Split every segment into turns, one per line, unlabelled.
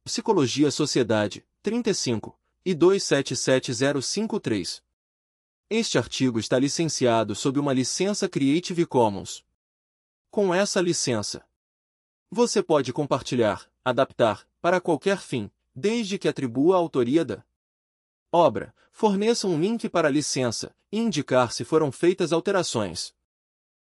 Psicologia Sociedade, 35, e 2777053. Este artigo está licenciado sob uma licença Creative Commons. Com essa licença, você pode compartilhar, adaptar, para qualquer fim, desde que atribua a autoria da obra, forneça um link para a licença, e indicar se foram feitas alterações.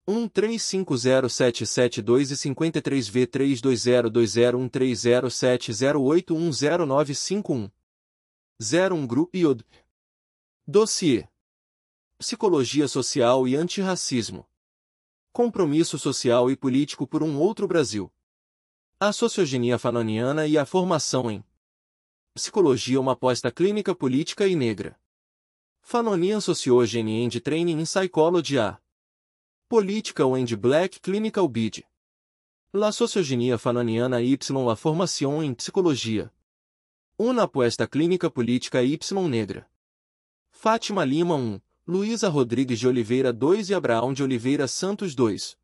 1350772 e 53V3202013070710951 01 Group IOD. Dossiê: Psicologia Social e Antirracismo. Compromisso social e político por um outro Brasil. A sociogenia fanoniana e a formação em psicologia, uma aposta clínica política e negra. Fanonian Sociogeny and Training in Psychology a Political and Black Clinical Bid. La sociogenia fanoniana y la formación en psicologia. Una aposta clínica política y negra. Fátima Lima 1, Luísa Rodrigues de Oliveira 2 e Abraão de Oliveira Santos 2.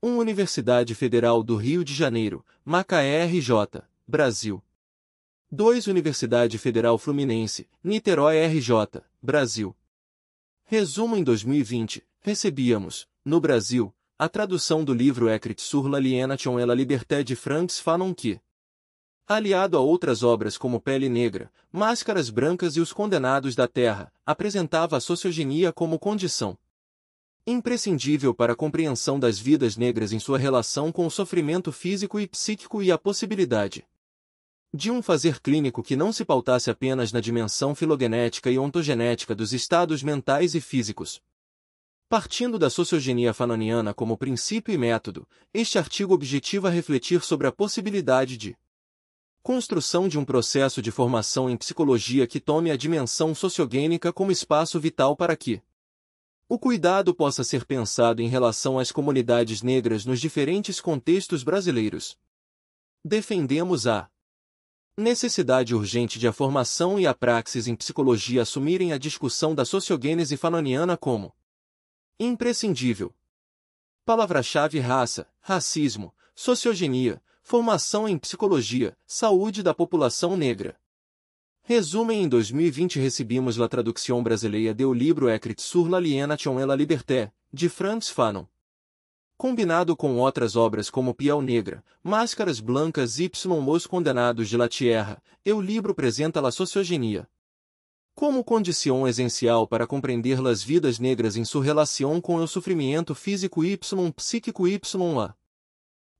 Universidade Federal do Rio de Janeiro, Macaé RJ, Brasil. 2 Universidade Federal Fluminense, Niterói RJ, Brasil. Resumo: em 2020, recebíamos, no Brasil, a tradução do livro Écrits sur l'aliénation et la liberté de Frantz Fanon que, aliado a outras obras como Pele Negra, Máscaras Brancas e Os Condenados da Terra, apresentava a sociogenia como condição imprescindível para a compreensão das vidas negras em sua relação com o sofrimento físico e psíquico e a possibilidade de um fazer clínico que não se pautasse apenas na dimensão filogenética e ontogenética dos estados mentais e físicos. Partindo da sociogenia fanoniana como princípio e método, este artigo objetiva refletir sobre a possibilidade de construção de um processo de formação em psicologia que tome a dimensão sociogênica como espaço vital para que o cuidado possa ser pensado em relação às comunidades negras nos diferentes contextos brasileiros. Defendemos a necessidade urgente de a formação e a praxis em psicologia assumirem a discussão da sociogênese fanoniana como imprescindível. Palavra-chave: raça, racismo, sociogenia, formação em psicologia, saúde da população negra. Resumo: em 2020 recebimos la tradução brasileira do livro Écrits sur l'aliénation et la liberté, de Frantz Fanon. Combinado com outras obras como Piel Negra, Máscaras Blancas y Os Condenados de la Tierra, o livro apresenta la sociogenia como condição essencial para compreender las vidas negras em sua relação com o sofrimento físico y psíquico y a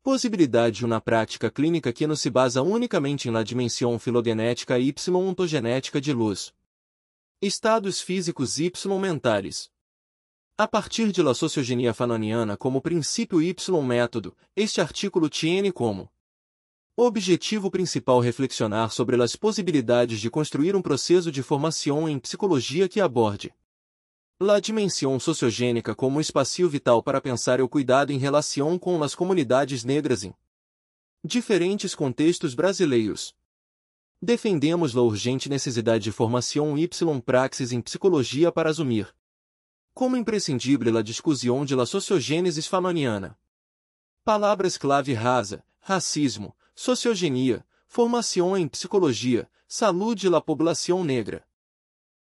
possibilidade de uma prática clínica que não se basa unicamente na dimensão filogenética y ontogenética de los estados físicos y mentais. A partir de la sociogenia fanoniana como princípio y método, este artigo tiene como objetivo principal reflexionar sobre as possibilidades de construir um processo de formação em psicologia que aborde la dimensão sociogênica como espaço vital para pensar o cuidado em relação com as comunidades negras em diferentes contextos brasileiros. Defendemos a urgente necessidade de formação y praxis em psicologia para assumir como imprescindível a discussão de la sociogênese fanoniana. Palavras-clave: raça, racismo, sociogenia, formação em psicologia, saúde da população negra.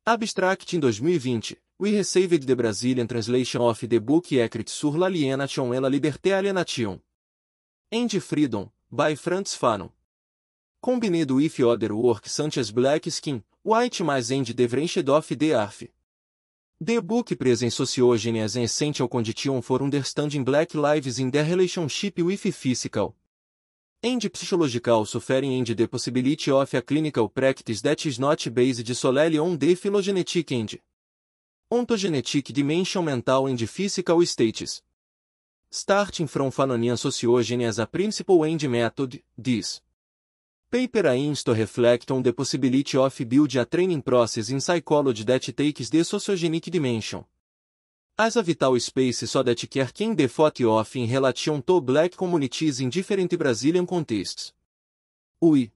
Abstract: em 2020, we received the Brazilian translation of the book Écrits sur l'aliénation et la liberté alienation and freedom, by Frantz Fanon. Combined with other work such as Black Skin, White Mice and the Wrenched of the Earth. The book presents sociogeny as an essential condition for understanding Black lives in their relationship with physical and psychological suffering and the possibility of a clinical practice that is not based solely on the phylogenetic and ontogenetic dimension mental and physical states. Starting from Fanonian sociogeny as a principle and method, this paper aims to reflect on the possibility of building a training process in psychology that takes the sociogenic dimension as a vital space so that care can be thought of in relation to black communities in different Brazilian contexts. We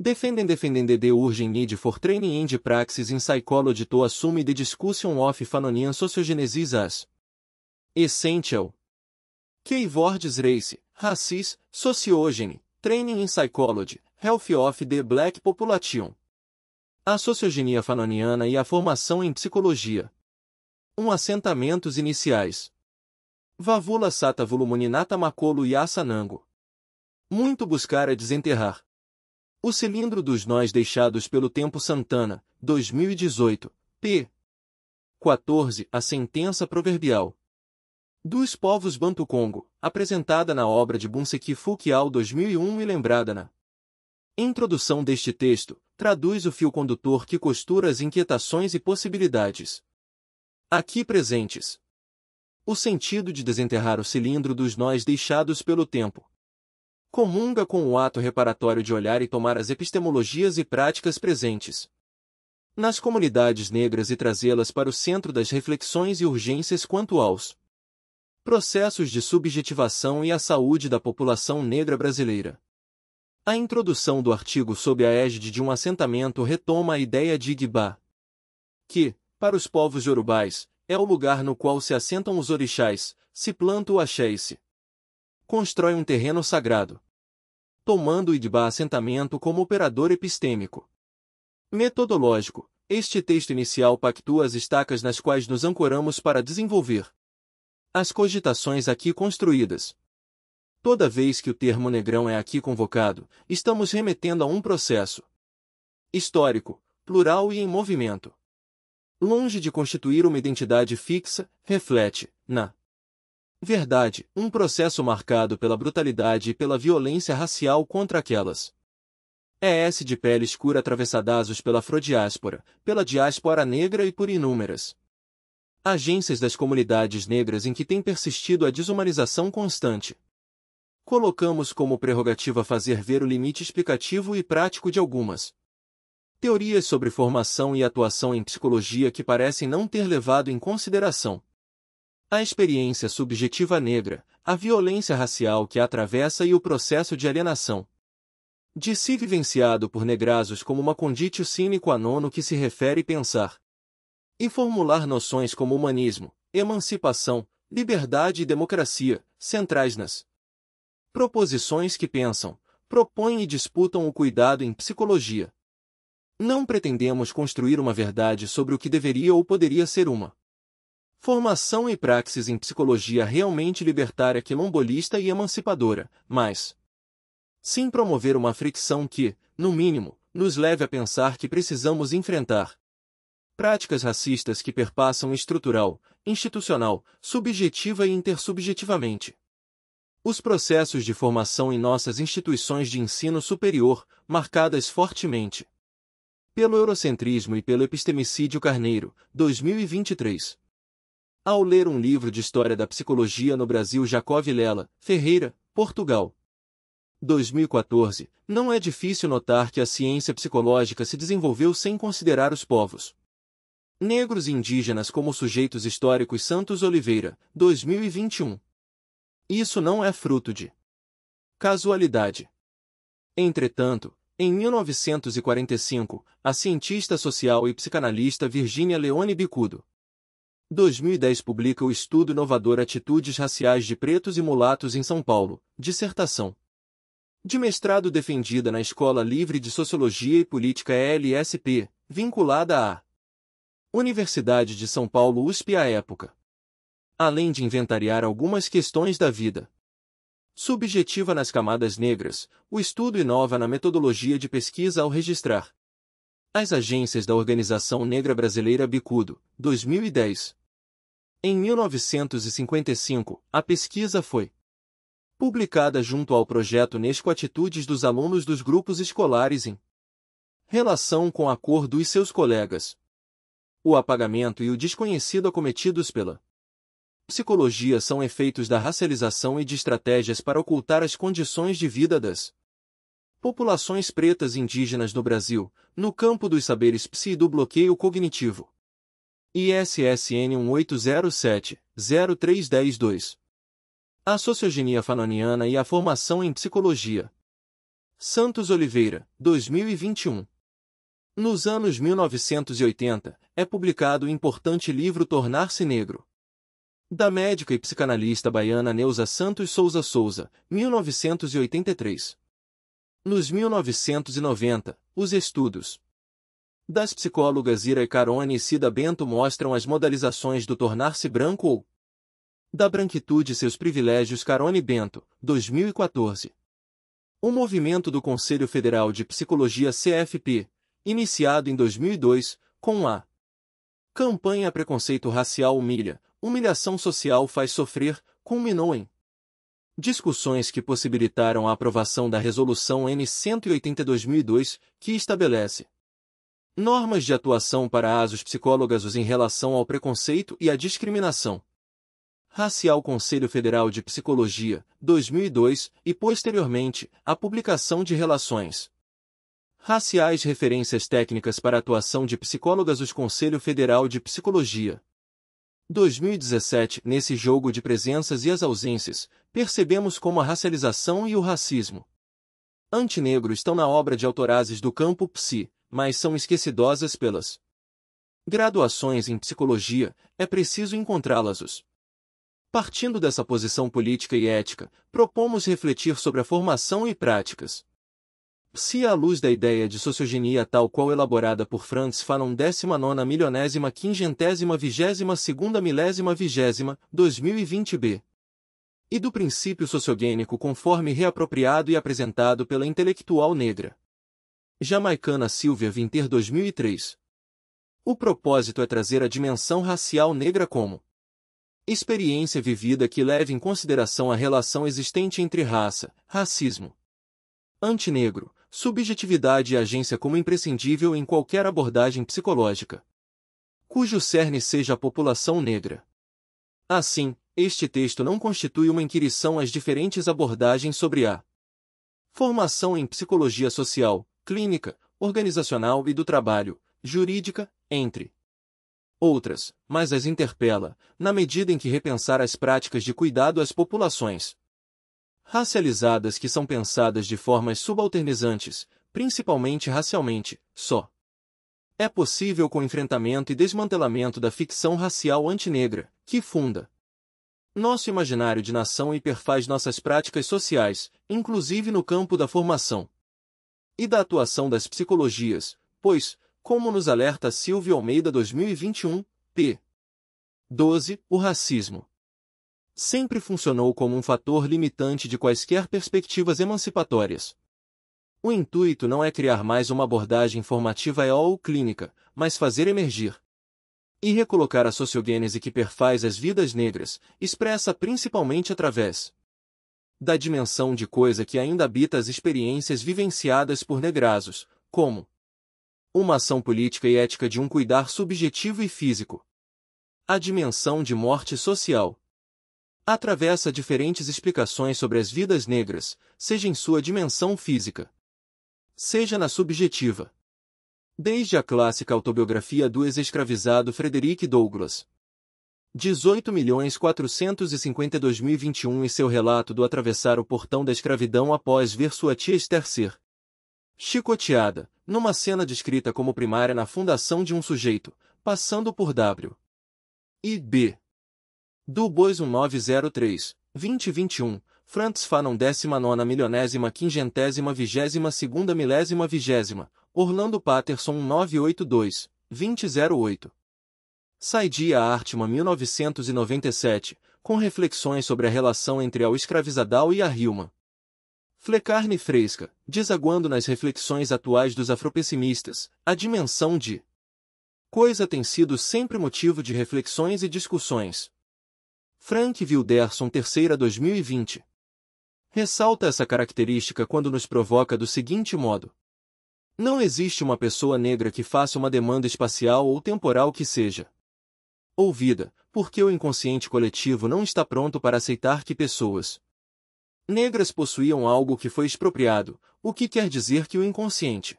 defend the urgent need for training and praxis in psychology to assume the discussion of Fanonian sociogenesis as essential. Keywords: race, racis, sociogeny, training in psychology, Health of the Black Population. A sociogenia fanoniana e a formação em psicologia. Assentamentos iniciais. Vavula Sata Volumoninata Makolo e Assanango. Muito buscar é desenterrar. O cilindro dos nós deixados pelo tempo Santana, 2018, p. 14. A sentença proverbial dos povos Bantu-Congo, apresentada na obra de Bunseki Fukiao 2001 e lembrada na introdução deste texto, traduz o fio condutor que costura as inquietações e possibilidades aqui presentes. O sentido de desenterrar o cilindro dos nós deixados pelo tempo comunga com o ato reparatório de olhar e tomar as epistemologias e práticas presentes nas comunidades negras e trazê-las para o centro das reflexões e urgências quanto aos processos de subjetivação e à saúde da população negra brasileira. A introdução do artigo sob a égide de um assentamento retoma a ideia de Igba, que, para os povos yorubais, é o lugar no qual se assentam os orixás, se planta o axé e se constrói um terreno sagrado, tomando o Igba assentamento como operador epistêmico. Metodológico, este texto inicial pactua as estacas nas quais nos ancoramos para desenvolver as cogitações aqui construídas. Toda vez que o termo negrão é aqui convocado, estamos remetendo a um processo histórico, plural e em movimento. Longe de constituir uma identidade fixa, reflete, na verdade, um processo marcado pela brutalidade e pela violência racial contra aquelas ES de pele escura atravessadas pela afrodiáspora, pela diáspora negra e por inúmeras agências das comunidades negras em que tem persistido a desumanização constante. Colocamos como prerrogativa fazer ver o limite explicativo e prático de algumas teorias sobre formação e atuação em psicologia que parecem não ter levado em consideração a experiência subjetiva negra, a violência racial que a atravessa e o processo de alienação de si vivenciado por negrazos como uma conditio sine qua non no que se refere pensar e formular noções como humanismo, emancipação, liberdade e democracia, centrais nas proposições que pensam, propõem e disputam o cuidado em psicologia. Não pretendemos construir uma verdade sobre o que deveria ou poderia ser uma formação e praxis em psicologia realmente libertária, quilombolista e emancipadora, mas sim promover uma fricção que, no mínimo, nos leve a pensar que precisamos enfrentar práticas racistas que perpassam estrutural, institucional, subjetiva e intersubjetivamente os processos de formação em nossas instituições de ensino superior, marcadas fortemente pelo eurocentrismo e pelo epistemicídio carneiro, 2023. Ao ler um livro de História da Psicologia no Brasil, Jacó Vilela, Ferreira, Portugal, 2014, não é difícil notar que a ciência psicológica se desenvolveu sem considerar os povos negros e indígenas como sujeitos históricos. Santos Oliveira, 2021. Isso não é fruto de casualidade. Entretanto, em 1945, a cientista social e psicanalista Virginia Leone Bicudo, 2010, publica o estudo inovador Atitudes Raciais de Pretos e Mulatos em São Paulo, dissertação de mestrado defendida na Escola Livre de Sociologia e Política LSP, vinculada à Universidade de São Paulo USP à época. Além de inventariar algumas questões da vida subjetiva nas camadas negras, o estudo inova na metodologia de pesquisa ao registrar as agências da Organização Negra Brasileira Bicudo, 2010. Em 1955, a pesquisa foi publicada junto ao projeto Nesco Atitudes dos alunos dos grupos escolares em relação com a cor dos seus colegas, o apagamento e o desconhecido acometidos pela psicologia são efeitos da racialização e de estratégias para ocultar as condições de vida das populações pretas e indígenas no Brasil, no campo dos saberes psi e do bloqueio cognitivo. ISSN 1807-0310-2. A sociogenia fanoniana e a formação em psicologia. Santos Oliveira, 2021. Nos anos 1980, é publicado o importante livro Tornar-se Negro, da médica e psicanalista baiana Neuza Santos Souza Souza, 1983. Nos 1990, os estudos das psicólogas Ira Carone e Cida Bento mostram as modalizações do tornar-se branco ou da branquitude e seus privilégios. Carone Bento, 2014. O movimento do Conselho Federal de Psicologia CFP, iniciado em 2002, com a campanha Preconceito Racial humilha, humilhação social faz sofrer, culminou em discussões que possibilitaram a aprovação da Resolução N-180/2002, que estabelece normas de atuação para as psicólogas em relação ao preconceito e à discriminação racial. Conselho Federal de Psicologia, 2002, e posteriormente, a publicação de Relações Raciais, referências técnicas para a atuação de psicólogas. O Conselho Federal de Psicologia, 2017. Nesse jogo de presenças e as ausências, percebemos como a racialização e o racismo antinegro estão na obra de autorazes do campo psi, mas são esquecidosas pelas graduações em psicologia. É preciso encontrá-las. Partindo dessa posição política e ética, propomos refletir sobre a formação e práticas psi à luz da ideia de sociogenia tal qual elaborada por Frantz Fanon 19ª milionésima quingentésima 22ª milésima 20ª, 2020b. E do princípio sociogênico conforme reapropriado e apresentado pela intelectual negra jamaicana Sylvia Wynter 2003. O propósito é trazer a dimensão racial negra como experiência vivida que leve em consideração a relação existente entre raça, racismo antinegro, subjetividade e agência como imprescindível em qualquer abordagem psicológica, cujo cerne seja a população negra. Assim, este texto não constitui uma inquirição às diferentes abordagens sobre a formação em psicologia social, clínica, organizacional e do trabalho, jurídica, entre outras, mas as interpela, na medida em que repensar as práticas de cuidado às populações racializadas que são pensadas de formas subalternizantes, principalmente racialmente, só é possível com enfrentamento e desmantelamento da ficção racial antinegra, que funda nosso imaginário de nação e perfaz nossas práticas sociais, inclusive no campo da formação e da atuação das psicologias, pois, como nos alerta Silvio Almeida 2021, p. 12, o racismo sempre funcionou como um fator limitante de quaisquer perspectivas emancipatórias. O intuito não é criar mais uma abordagem formativa ou clínica, mas fazer emergir e recolocar a sociogênese que perfaz as vidas negras, expressa principalmente através da dimensão de coisa que ainda habita as experiências vivenciadas por negrazos, como uma ação política e ética de um cuidar subjetivo e físico. A dimensão de morte social atravessa diferentes explicações sobre as vidas negras, seja em sua dimensão física, seja na subjetiva. Desde a clássica autobiografia do ex-escravizado Frederick Douglass, 18.452.021 e seu relato do atravessar o portão da escravidão após ver sua tia Esther ser chicoteada, numa cena descrita como primária na fundação de um sujeito, passando por W. e B. Du Bois 1903, 2021, Frantz Fanon 19ª milionésima quingentésima 22ª milésima 20ª, Orlando Patterson 1982, 2008. Saidia Hartmann 1997, com reflexões sobre a relação entre a escravizadal e a Hillman. Flecarne Fresca, desaguando nas reflexões atuais dos afropessimistas, a dimensão de coisa tem sido sempre motivo de reflexões e discussões. Frank Wilderson III 2020. Ressalta essa característica quando nos provoca do seguinte modo: não existe uma pessoa negra que faça uma demanda espacial ou temporal que seja ouvida, porque o inconsciente coletivo não está pronto para aceitar que pessoas negras possuíam algo que foi expropriado, o que quer dizer que o inconsciente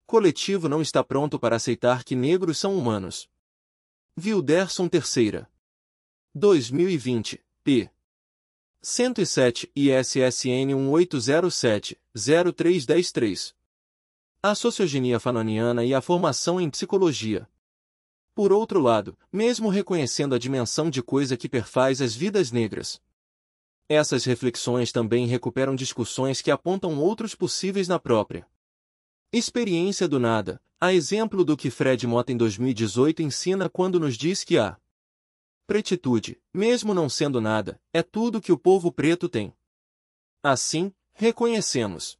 coletivo não está pronto para aceitar que negros são humanos. Wilderson III. 2020, p. 107 e SSN 1807-0313. A sociogenia fanoniana e a formação em psicologia. Por outro lado, mesmo reconhecendo a dimensão de coisa que perfaz as vidas negras, Essas reflexões também recuperam discussões que apontam outros possíveis na própria experiência do nada, a exemplo do que Fred Motta em 2018 ensina quando nos diz que a pretitude, mesmo não sendo nada, é tudo que o povo preto tem. Assim, reconhecemos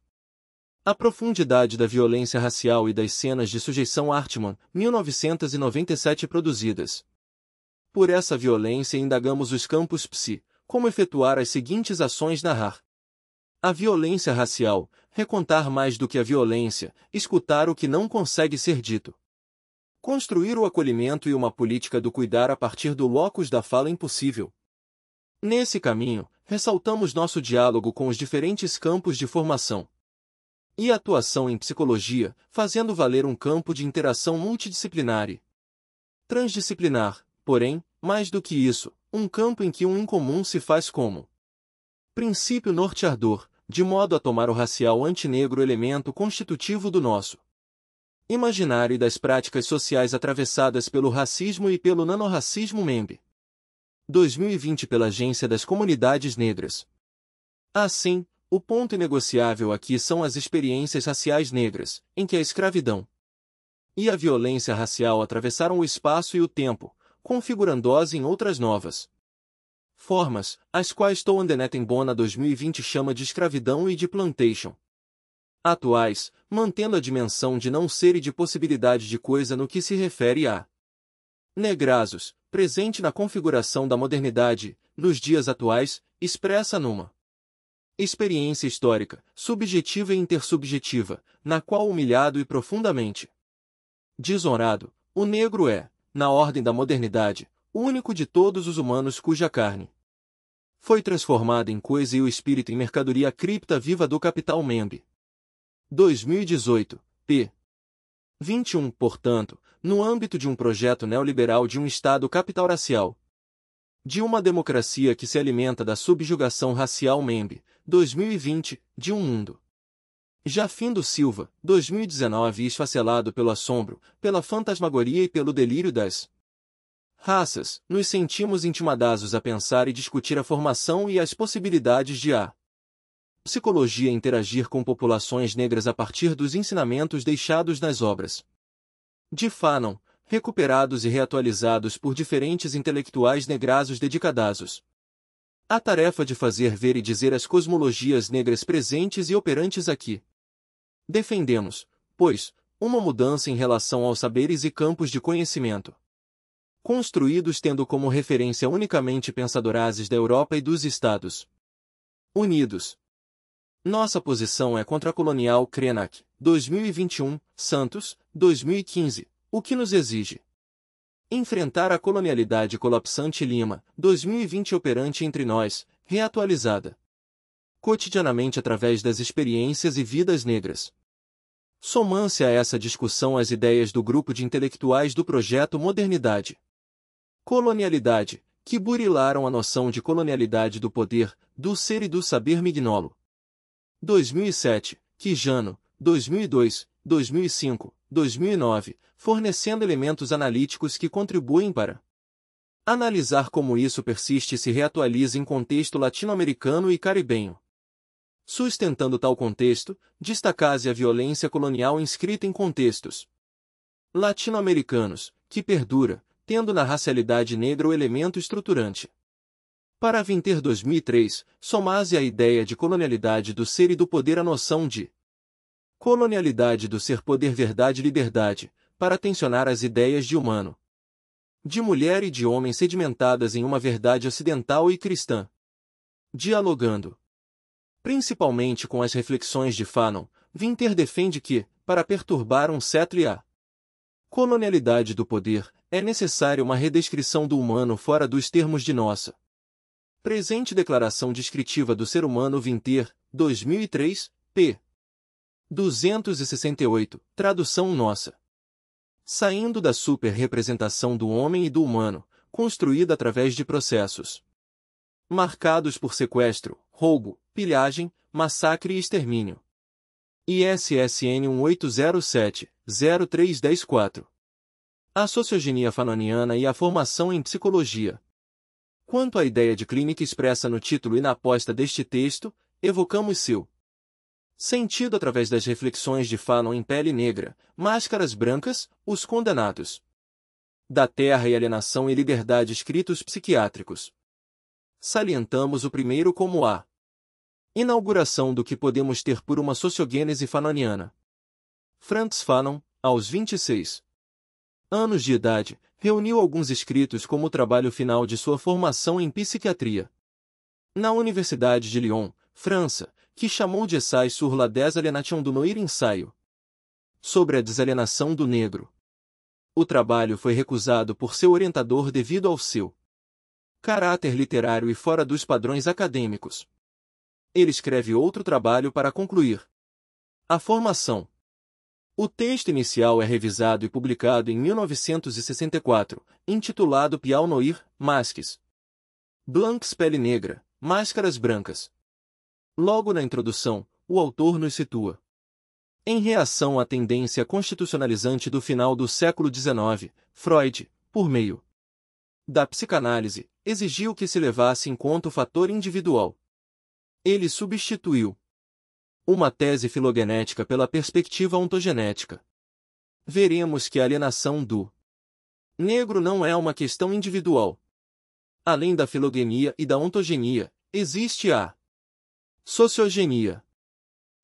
a profundidade da violência racial e das cenas de sujeição Hartmann, 1997 produzidas. Por essa violência indagamos os campos psi, como efetuar as seguintes ações: narrar a violência racial, recontar mais do que a violência, escutar o que não consegue ser dito. Construir o acolhimento e uma política do cuidar a partir do locus da fala impossível. Nesse caminho, ressaltamos nosso diálogo com os diferentes campos de formação e atuação em psicologia, fazendo valer um campo de interação multidisciplinar e transdisciplinar, porém, mais do que isso, um campo em que um incomum se faz como princípio norteador, de modo a tomar o racial antinegro elemento constitutivo do nosso imaginário e das práticas sociais atravessadas pelo racismo e pelo nanorracismo MEMB. 2020 pela Agência das Comunidades Negras. Assim, o ponto inegociável aqui são as experiências raciais negras, em que a escravidão e a violência racial atravessaram o espaço e o tempo, configurando-os em outras novas formas, as quais Toandenetembona 2020 chama de escravidão e de plantation. Atuais, mantendo a dimensão de não ser e de possibilidade de coisa no que se refere a negrazos, presente na configuração da modernidade, nos dias atuais, expressa numa experiência histórica, subjetiva e intersubjetiva, na qual humilhado e profundamente desonrado, o negro é, na ordem da modernidade, o único de todos os humanos cuja carne foi transformada em coisa e o espírito em mercadoria cripta viva do capital MEMB. 2018, p. 21, portanto, no âmbito de um projeto neoliberal de um Estado capital-racial, de uma democracia que se alimenta da subjugação racial MEMB, 2020, de um mundo já findo Silva, 2019 esfacelado pelo assombro, pela fantasmagoria e pelo delírio das raças, nos sentimos intimidados a pensar e discutir a formação e as possibilidades de a psicologia interagir com populações negras a partir dos ensinamentos deixados nas obras de Fanon, recuperados e reatualizados por diferentes intelectuais negrazos dedicados à tarefa de fazer ver e dizer as cosmologias negras presentes e operantes aqui. Defendemos, pois, uma mudança em relação aos saberes e campos de conhecimento construídos tendo como referência unicamente pensadorazes da Europa e dos Estados Unidos. Nossa posição é contracolonial. Krenak, 2021, Santos, 2015, o que nos exige enfrentar a colonialidade colapsante. Lima, 2020 operante entre nós, reatualizada cotidianamente através das experiências e vidas negras. Somam-se a essa discussão as ideias do grupo de intelectuais do projeto Modernidade Colonialidade, que burilaram a noção de colonialidade do poder, do ser e do saber mignolo. 2007, Quijano, 2002, 2005, 2009, fornecendo elementos analíticos que contribuem para analisar como isso persiste e se reatualiza em contexto latino-americano e caribenho. Sustentando tal contexto, destaca-se a violência colonial inscrita em contextos latino-americanos, que perdura, tendo na racialidade negra o elemento estruturante. Para Vinter 2003, somase a ideia de colonialidade do ser e do poder a noção de colonialidade do ser poder verdade liberdade, para tensionar as ideias de humano, de mulher e de homem sedimentadas em uma verdade ocidental e cristã. Dialogando principalmente com as reflexões de Fanon, Vinter defende que, para perturbar um século e a colonialidade do poder, é necessária uma redescrição do humano fora dos termos de nossa presente declaração descritiva do ser humano. Vinter, 2003, p. 268, tradução nossa. Saindo da super-representação do homem e do humano, construída através de processos marcados por sequestro, roubo, pilhagem, massacre e extermínio. ISSN 1807-0314. A sociogenia fanoniana e a formação em psicologia. Quanto à ideia de clínica expressa no título e na aposta deste texto, evocamos seu sentido através das reflexões de Fanon em Pele Negra, Máscaras Brancas, Os Condenados da Terra e Alienação e Liberdade escritos psiquiátricos. Salientamos o primeiro como a inauguração do que podemos ter por uma sociogênese fanoniana. Frantz Fanon, aos 26 anos de idade, reuniu alguns escritos como o trabalho final de sua formação em psiquiatria na Universidade de Lyon, França, que chamou de Essai sur la désaliénation du noir, ensaio sobre a desalienação do negro. O trabalho foi recusado por seu orientador devido ao seu caráter literário e fora dos padrões acadêmicos. Ele escreve outro trabalho para concluir a formação. O texto inicial é revisado e publicado em 1964, intitulado Piau Noir, Masques Blancs, Pele Negra, Máscaras Brancas. Logo na introdução, o autor nos situa em reação à tendência constitucionalizante do final do século XIX. Freud, por meio da psicanálise, exigiu que se levasse em conta o fator individual. Ele substituiu uma tese filogenética pela perspectiva ontogenética. Veremos que a alienação do negro não é uma questão individual. Além da filogenia e da ontogenia, existe a sociogenia.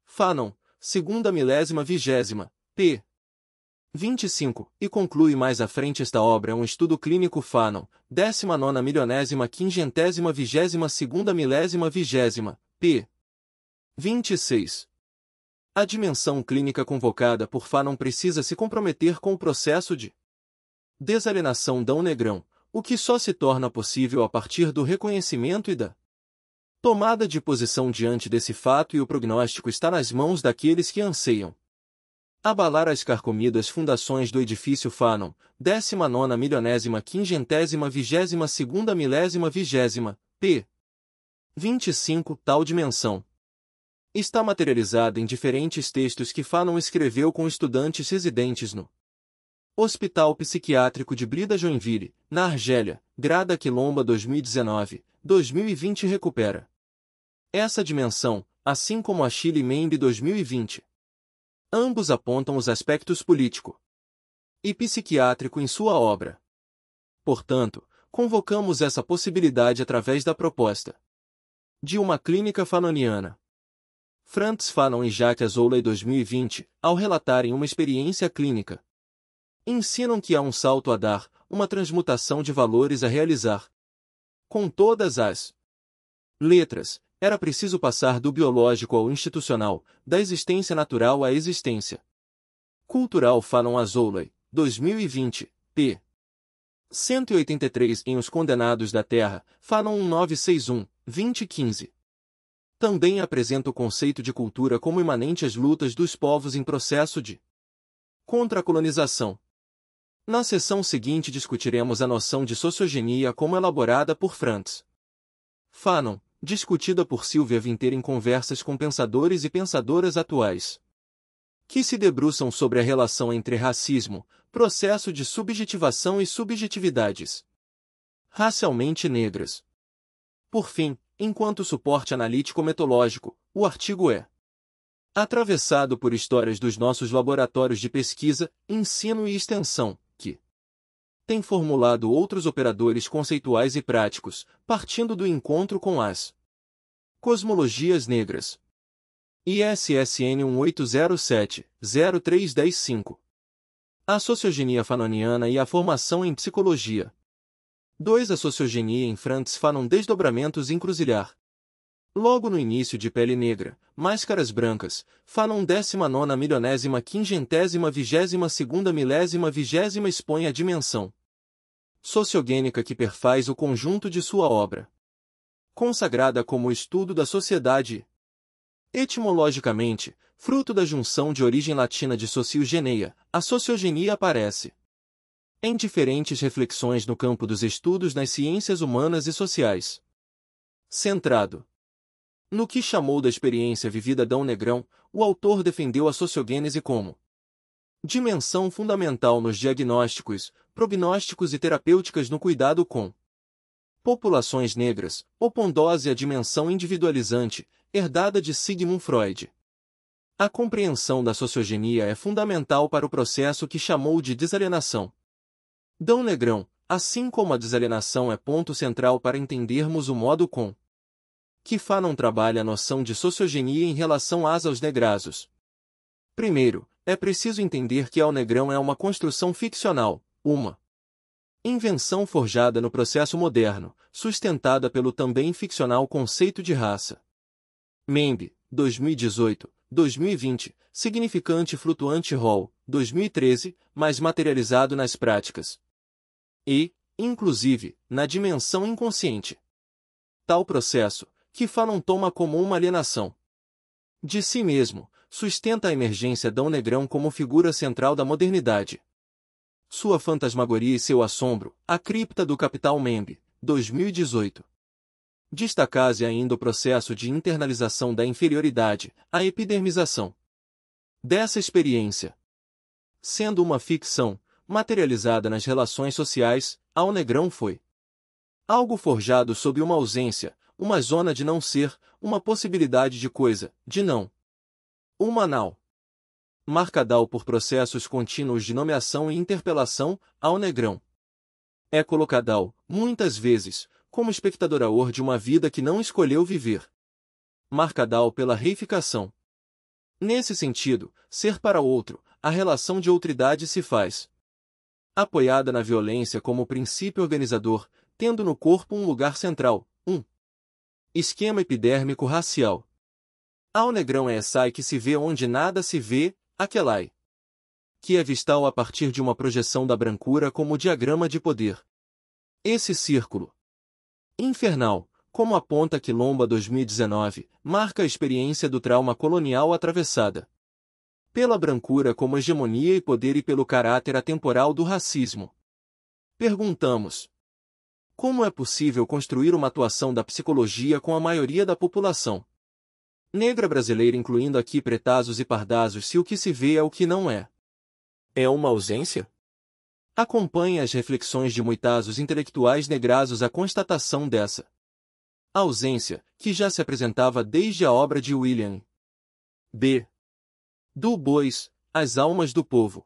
Fanon, segunda milésima vigésima, p. 25, e conclui mais à frente: esta obra é um estudo clínico. Fanon, 19ª milionésima quingentésima vigésima segunda milésima vigésima, p. 26. A dimensão clínica convocada por Fanon precisa se comprometer com o processo de desalienação do negrão, o que só se torna possível a partir do reconhecimento e da tomada de posição diante desse fato, e o prognóstico está nas mãos daqueles que anseiam abalar as carcomidas fundações do edifício Fanon, 19ª milionésima quingentésima vigésima segunda milésima vigésima, p. 25. Tal dimensão está materializada em diferentes textos que Fanon escreveu com estudantes residentes no Hospital Psiquiátrico de Brida, Joinville, na Argélia, Grada Quilomba 2019, 2020. Recupera essa dimensão, assim como Achille Mbembe 2020. Ambos apontam os aspectos político e psiquiátrico em sua obra. Portanto, convocamos essa possibilidade através da proposta de uma clínica fanoniana. Frantz Fanon e Jacques Azoulay 2020, ao relatarem uma experiência clínica, ensinam que há um salto a dar, uma transmutação de valores a realizar. Com todas as letras, era preciso passar do biológico ao institucional, da existência natural à existência cultural. Fanon Azoulay, 2020, p. 183. Em Os Condenados da Terra, Fanon 1961, 2015. Também apresenta o conceito de cultura como imanente às lutas dos povos em processo de contra-colonização. Na seção seguinte discutiremos a noção de sociogenia como elaborada por Frantz Fanon, discutida por Silvia Vinter em conversas com pensadores e pensadoras atuais, que se debruçam sobre a relação entre racismo, processo de subjetivação e subjetividades racialmente negras. Por fim, enquanto suporte analítico-metodológico, o artigo é atravessado por histórias dos nossos laboratórios de pesquisa, ensino e extensão, que têm formulado outros operadores conceituais e práticos, partindo do encontro com as cosmologias negras. ISSN 1807-0315. A sociogenia fanoniana e a formação em psicologia. 2. A sociogenia em Frantz Fanon. Desdobramentos encruzilhar. Logo no início de Pele Negra, Máscaras Brancas, Fanon 19ª milionésima quingentésima vigésima segunda milésima vigésima expõe a dimensão sociogênica que perfaz o conjunto de sua obra, consagrada como o estudo da sociedade. Etimologicamente, fruto da junção de origem latina de sociogenia, a sociogenia aparece em diferentes reflexões no campo dos estudos nas ciências humanas e sociais. Centrado no que chamou da experiência vivida do negrão, o autor defendeu a sociogênese como dimensão fundamental nos diagnósticos, prognósticos e terapêuticas no cuidado com Populações negras, opondo-se à dimensão individualizante, herdada de Sigmund Freud. A compreensão da sociogenia é fundamental para o processo que chamou de desalienação. D. Negrão, assim como a desalienação é ponto central para entendermos o modo com que Fanon trabalha a noção de sociogenia em relação aos negrasos. Primeiro, é preciso entender que o negrão é uma construção ficcional, uma invenção forjada no processo moderno, sustentada pelo também ficcional conceito de raça. Membe, 2018, 2020, significante flutuante Hall, 2013, mas materializado nas práticas. E, inclusive, na dimensão inconsciente. Tal processo, que Fanon toma como uma alienação de si mesmo, sustenta a emergência d. Negrão como figura central da modernidade. Sua fantasmagoria e seu assombro, a cripta do Capital Membe, 2018. Destaca-se ainda o processo de internalização da inferioridade, a epidermização dessa experiência. Sendo uma ficção, materializada nas relações sociais, o negrão foi algo forjado sob uma ausência, uma zona de não ser, uma possibilidade de coisa, de não. Uma não. Marcadal por processos contínuos de nomeação e interpelação, ao negrão. É colocadal, muitas vezes, como espectador de uma vida que não escolheu viver. Marcadal pela reificação. Nesse sentido, ser para outro, a relação de outridade se faz apoiada na violência como princípio organizador, tendo no corpo um lugar central, um esquema epidérmico racial. Ao negrão é essa que se vê onde nada se vê, aquelai que é vistal a partir de uma projeção da brancura como diagrama de poder. Esse círculo infernal, como aponta Quilomba 2019, marca a experiência do trauma colonial atravessada pela brancura como hegemonia e poder e pelo caráter atemporal do racismo. Perguntamos: como é possível construir uma atuação da psicologia com a maioria da população negra brasileira, incluindo aqui pretazos e pardazos, se o que se vê é o que não é? É uma ausência? Acompanhe as reflexões de muitos intelectuais negrasos a constatação dessa ausência, que já se apresentava desde a obra de William B. Du Bois, As Almas do Povo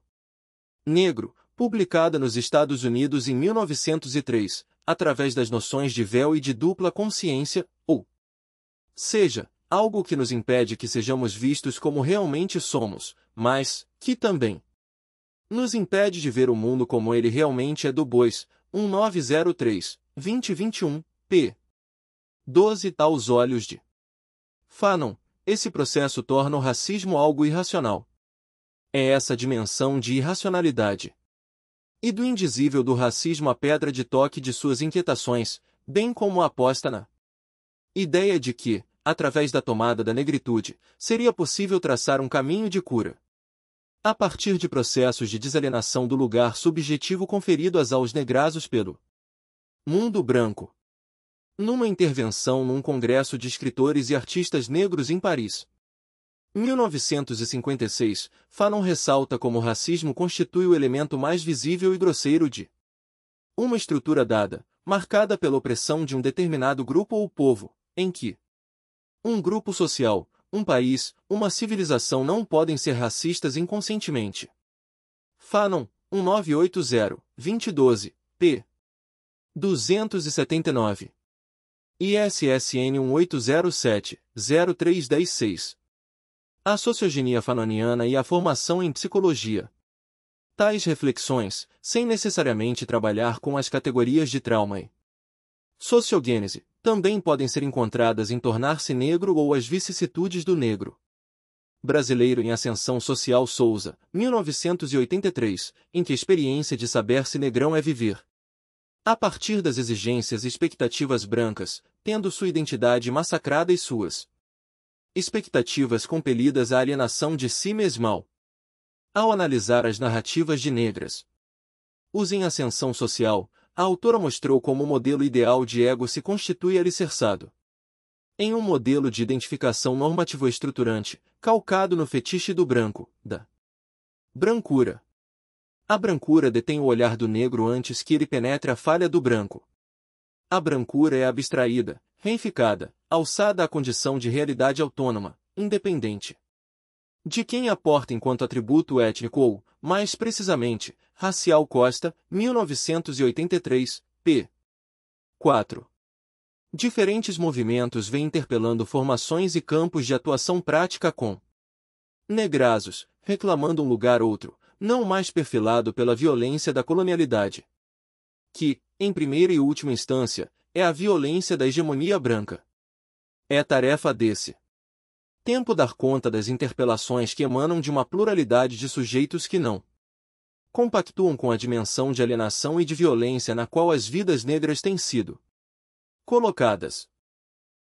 Negro, publicada nos Estados Unidos em 1903, através das noções de véu e de dupla consciência, ou seja, algo que nos impede que sejamos vistos como realmente somos, mas que também nos impede de ver o mundo como ele realmente é. Du Bois, 1903, 2021, p. 12. Aos olhos de Fanon, esse processo torna o racismo algo irracional. É essa dimensão de irracionalidade e do indizível do racismo a pedra de toque de suas inquietações, bem como a aposta na ideia de que, através da tomada da negritude, seria possível traçar um caminho de cura a partir de processos de desalienação do lugar subjetivo conferido aos negrasos pelo mundo branco. Numa intervenção num congresso de escritores e artistas negros em Paris, 1956, Fanon ressalta como o racismo constitui o elemento mais visível e grosseiro de uma estrutura dada, marcada pela opressão de um determinado grupo ou povo, em que um grupo social, um país, uma civilização não podem ser racistas inconscientemente. Fanon, 1980, 2012, p. 279. ISSN 1807-0316. A sociogenia fanoniana e a formação em psicologia. Tais reflexões, sem necessariamente trabalhar com as categorias de trauma e sociogênese, também podem ser encontradas em Tornar-se Negro ou As Vicissitudes do Negro Brasileiro em Ascensão Social, Souza, 1983, em que a experiência de saber-se negrão é viver a partir das exigências e expectativas brancas, tendo sua identidade massacrada e suas expectativas compelidas à alienação de si mesmo. Ao analisar as narrativas de negras em Ascensão Social, a autora mostrou como o modelo ideal de ego se constitui alicerçado em um modelo de identificação normativo-estruturante, calcado no fetiche do branco, da brancura. A brancura detém o olhar do negro antes que ele penetre a falha do branco. A brancura é abstraída, reificada, alçada à condição de realidade autônoma, independente de quem a porta enquanto atributo étnico ou, mais precisamente, racial. Costa, 1983, p. 4. Diferentes movimentos vêm interpelando formações e campos de atuação prática com negrasos, reclamando um lugar outro, não mais perfilado pela violência da colonialidade, que, em primeira e última instância, é a violência da hegemonia branca. É tarefa desse tempo dar conta das interpelações que emanam de uma pluralidade de sujeitos que não compactuam com a dimensão de alienação e de violência na qual as vidas negras têm sido colocadas.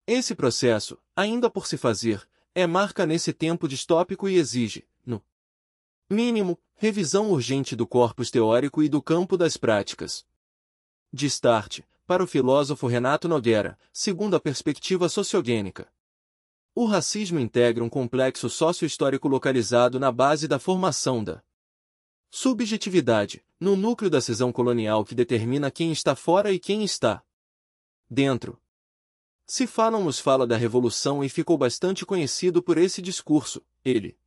Esse processo, ainda por se fazer, é marca nesse tempo distópico e exige, no mínimo, revisão urgente do corpus teórico e do campo das práticas. De start, para o filósofo Renato Nogueira, segundo a perspectiva sociogênica, o racismo integra um complexo sócio-histórico localizado na base da formação da subjetividade, no núcleo da cisão colonial que determina quem está fora e quem está dentro. Se Fanon nos fala da Revolução e ficou bastante conhecido por esse discurso, ele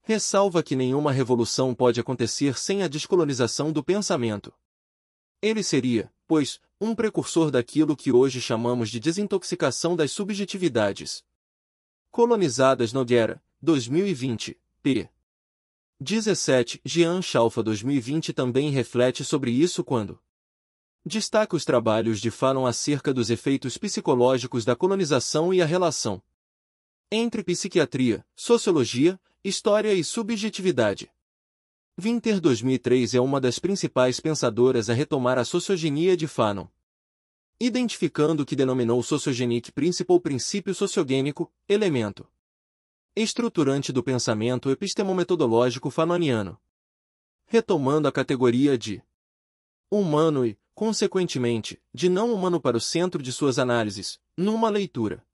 ressalva que nenhuma revolução pode acontecer sem a descolonização do pensamento. Ele seria, pois, um precursor daquilo que hoje chamamos de desintoxicação das subjetividades colonizadas. Nogueira, 2020, p. 17. Jean Chalfa 2020 também reflete sobre isso quando destaca os trabalhos de Fanon acerca dos efeitos psicológicos da colonização e a relação entre psiquiatria, sociologia, história e subjetividade. Winter 2003 é uma das principais pensadoras a retomar a sociogenia de Fanon, identificando o que denominou sociogenic principle, princípio sociogênico, elemento estruturante do pensamento epistemometodológico fanoniano, retomando a categoria de humano e, consequentemente, de não humano para o centro de suas análises, numa leitura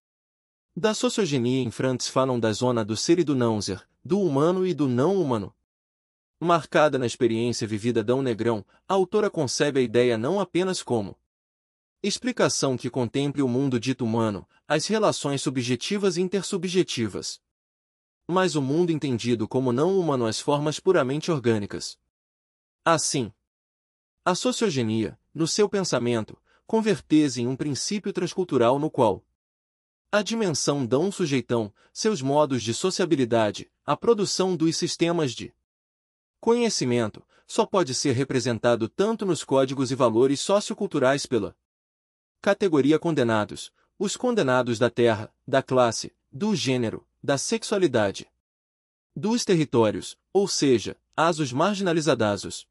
da sociogenia em Frantz Fanon da zona do ser e do não ser, do humano e do não humano. Marcada na experiência vivida da negrão, a autora concebe a ideia não apenas como explicação que contemple o mundo dito humano, as relações subjetivas e intersubjetivas, mas o mundo entendido como não humano, as formas puramente orgânicas. Assim, a sociogenia, no seu pensamento, convertese em um princípio transcultural no qual a dimensão dão sujeitão, seus modos de sociabilidade, a produção dos sistemas de conhecimento, só pode ser representado tanto nos códigos e valores socioculturais pela categoria condenados, os condenados da terra, da classe, do gênero, da sexualidade, dos territórios, ou seja, asos marginalizados.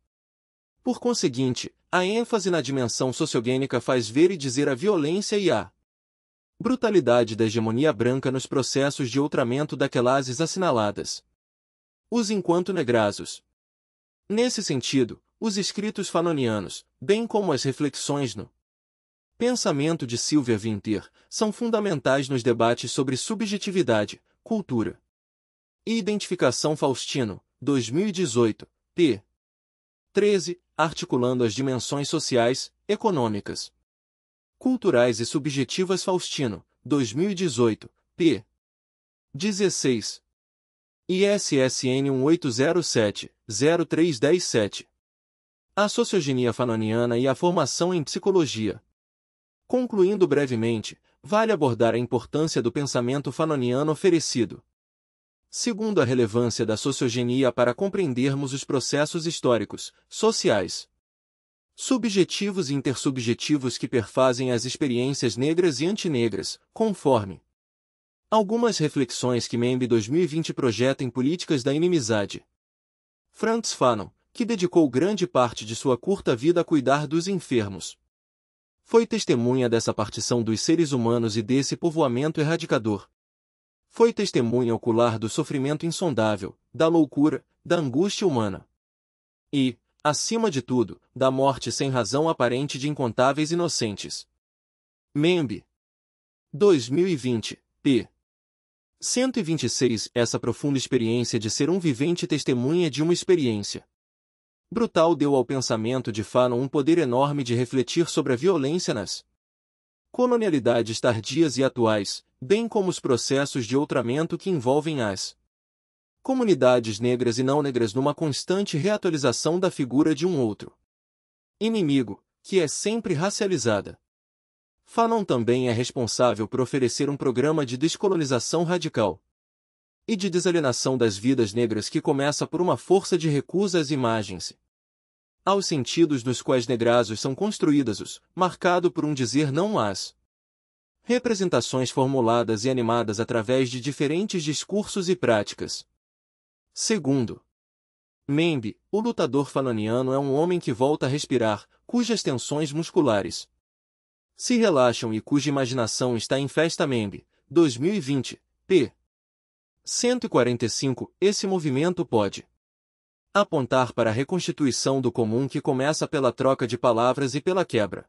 Por conseguinte, a ênfase na dimensão sociogênica faz ver e dizer a violência e a brutalidade da hegemonia branca nos processos de outramento daquelas assinaladas, os enquanto negrasos. Nesse sentido, os escritos fanonianos, bem como as reflexões no pensamento de Sylvia Wynter, são fundamentais nos debates sobre subjetividade, cultura e identificação. Faustino, 2018, p. 13, articulando as dimensões sociais, econômicas, culturais e subjetivas. Faustino, 2018, p. 16. ISSN 1807-0317. A sociogenia fanoniana e a formação em psicologia. Concluindo brevemente, vale abordar a importância do pensamento fanoniano oferecido. Segundo, a relevância da sociogenia para compreendermos os processos históricos, sociais, subjetivos e intersubjetivos que perfazem as experiências negras e antinegras, conforme algumas reflexões que MEMB 2020 projeta em Políticas da Inimizade. Frantz Fanon, que dedicou grande parte de sua curta vida a cuidar dos enfermos, foi testemunha dessa partição dos seres humanos e desse povoamento erradicador. Foi testemunha ocular do sofrimento insondável, da loucura, da angústia humana. E, acima de tudo, da morte sem razão aparente de incontáveis inocentes. MEMB 2020, p. 126. Essa profunda experiência de ser um vivente testemunha de uma experiência brutal deu ao pensamento de Fanon um poder enorme de refletir sobre a violência nas colonialidades tardias e atuais, bem como os processos de outramento que envolvem as comunidades negras e não negras numa constante reatualização da figura de um outro inimigo, que é sempre racializada. Fanon também é responsável por oferecer um programa de descolonização radical e de desalienação das vidas negras que começa por uma força de recusa às imagens, aos sentidos nos quais negrazos são construídas, marcado por um dizer não às representações formuladas e animadas através de diferentes discursos e práticas. Segundo Membe, o lutador fanoniano é um homem que volta a respirar, cujas tensões musculares se relaxam e cuja imaginação está em festa. Membe, 2020, p. 145. Esse movimento pode apontar para a reconstituição do comum que começa pela troca de palavras e pela quebra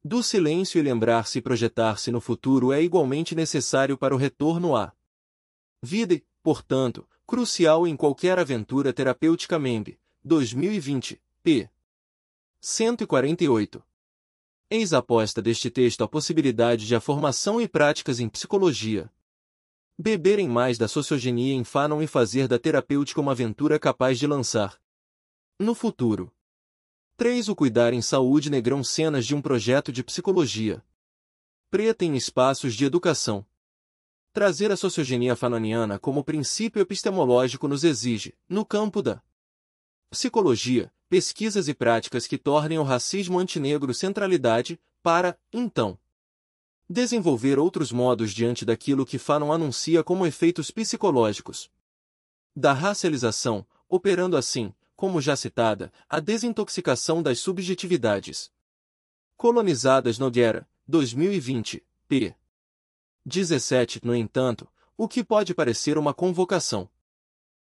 do silêncio, e lembrar-se e projetar-se no futuro é igualmente necessário para o retorno à vida e, portanto, crucial em qualquer aventura terapêutica. Membe, 2020, p. 148. Eis a aposta deste texto a possibilidade de a formação e práticas em psicologia beberem mais da sociogenia em Fanon e fazer da terapêutica uma aventura capaz de lançar no futuro 3. O cuidar em saúde negrão cenas de um projeto de psicologia preta em espaços de educação. Trazer a sociogenia fanoniana como princípio epistemológico nos exige, no campo da psicologia, pesquisas e práticas que tornem o racismo antinegro centralidade, para, então, desenvolver outros modos diante daquilo que Fanon anuncia como efeitos psicológicos da racialização, operando assim, como já citada, a desintoxicação das subjetividades colonizadas. Nogueira, 2020, p. 17. No entanto, o que pode parecer uma convocação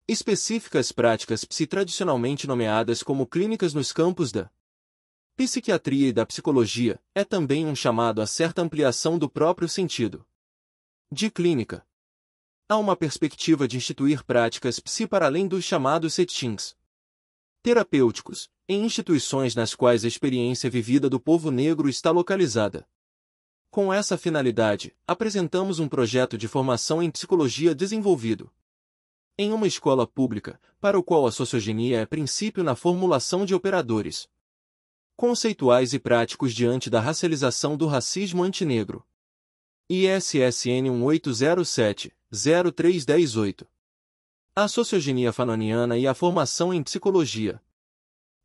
específica às práticas tradicionalmente nomeadas como clínicas nos campos da psiquiatria e da psicologia, é também um chamado a certa ampliação do próprio sentido de clínica. Há uma perspectiva de instituir práticas para além dos chamados settings terapêuticos, em instituições nas quais a experiência vivida do povo negro está localizada. Com essa finalidade, apresentamos um projeto de formação em psicologia desenvolvido em uma escola pública, para o qual a sociogenia é princípio na formulação de operadores conceituais e práticos diante da racialização do racismo antinegro. ISSN 1807-0318. A sociogenia fanoniana e a formação em psicologia.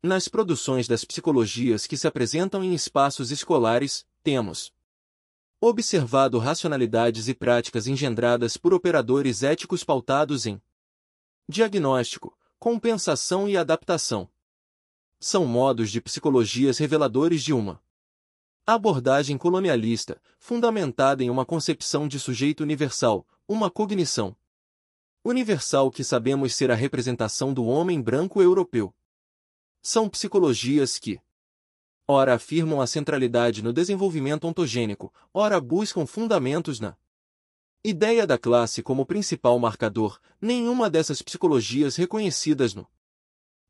Nas produções das psicologias que se apresentam em espaços escolares, temos observado racionalidades e práticas engendradas por operadores éticos pautados em diagnóstico, compensação e adaptação. São modos de psicologias reveladores de uma abordagem colonialista, fundamentada em uma concepção de sujeito universal, uma cognição universal que sabemos ser a representação do homem branco europeu. São psicologias que, ora afirmam a centralidade no desenvolvimento ontogênico, ora buscam fundamentos na ideia da classe como principal marcador. Nenhuma dessas psicologias reconhecidas no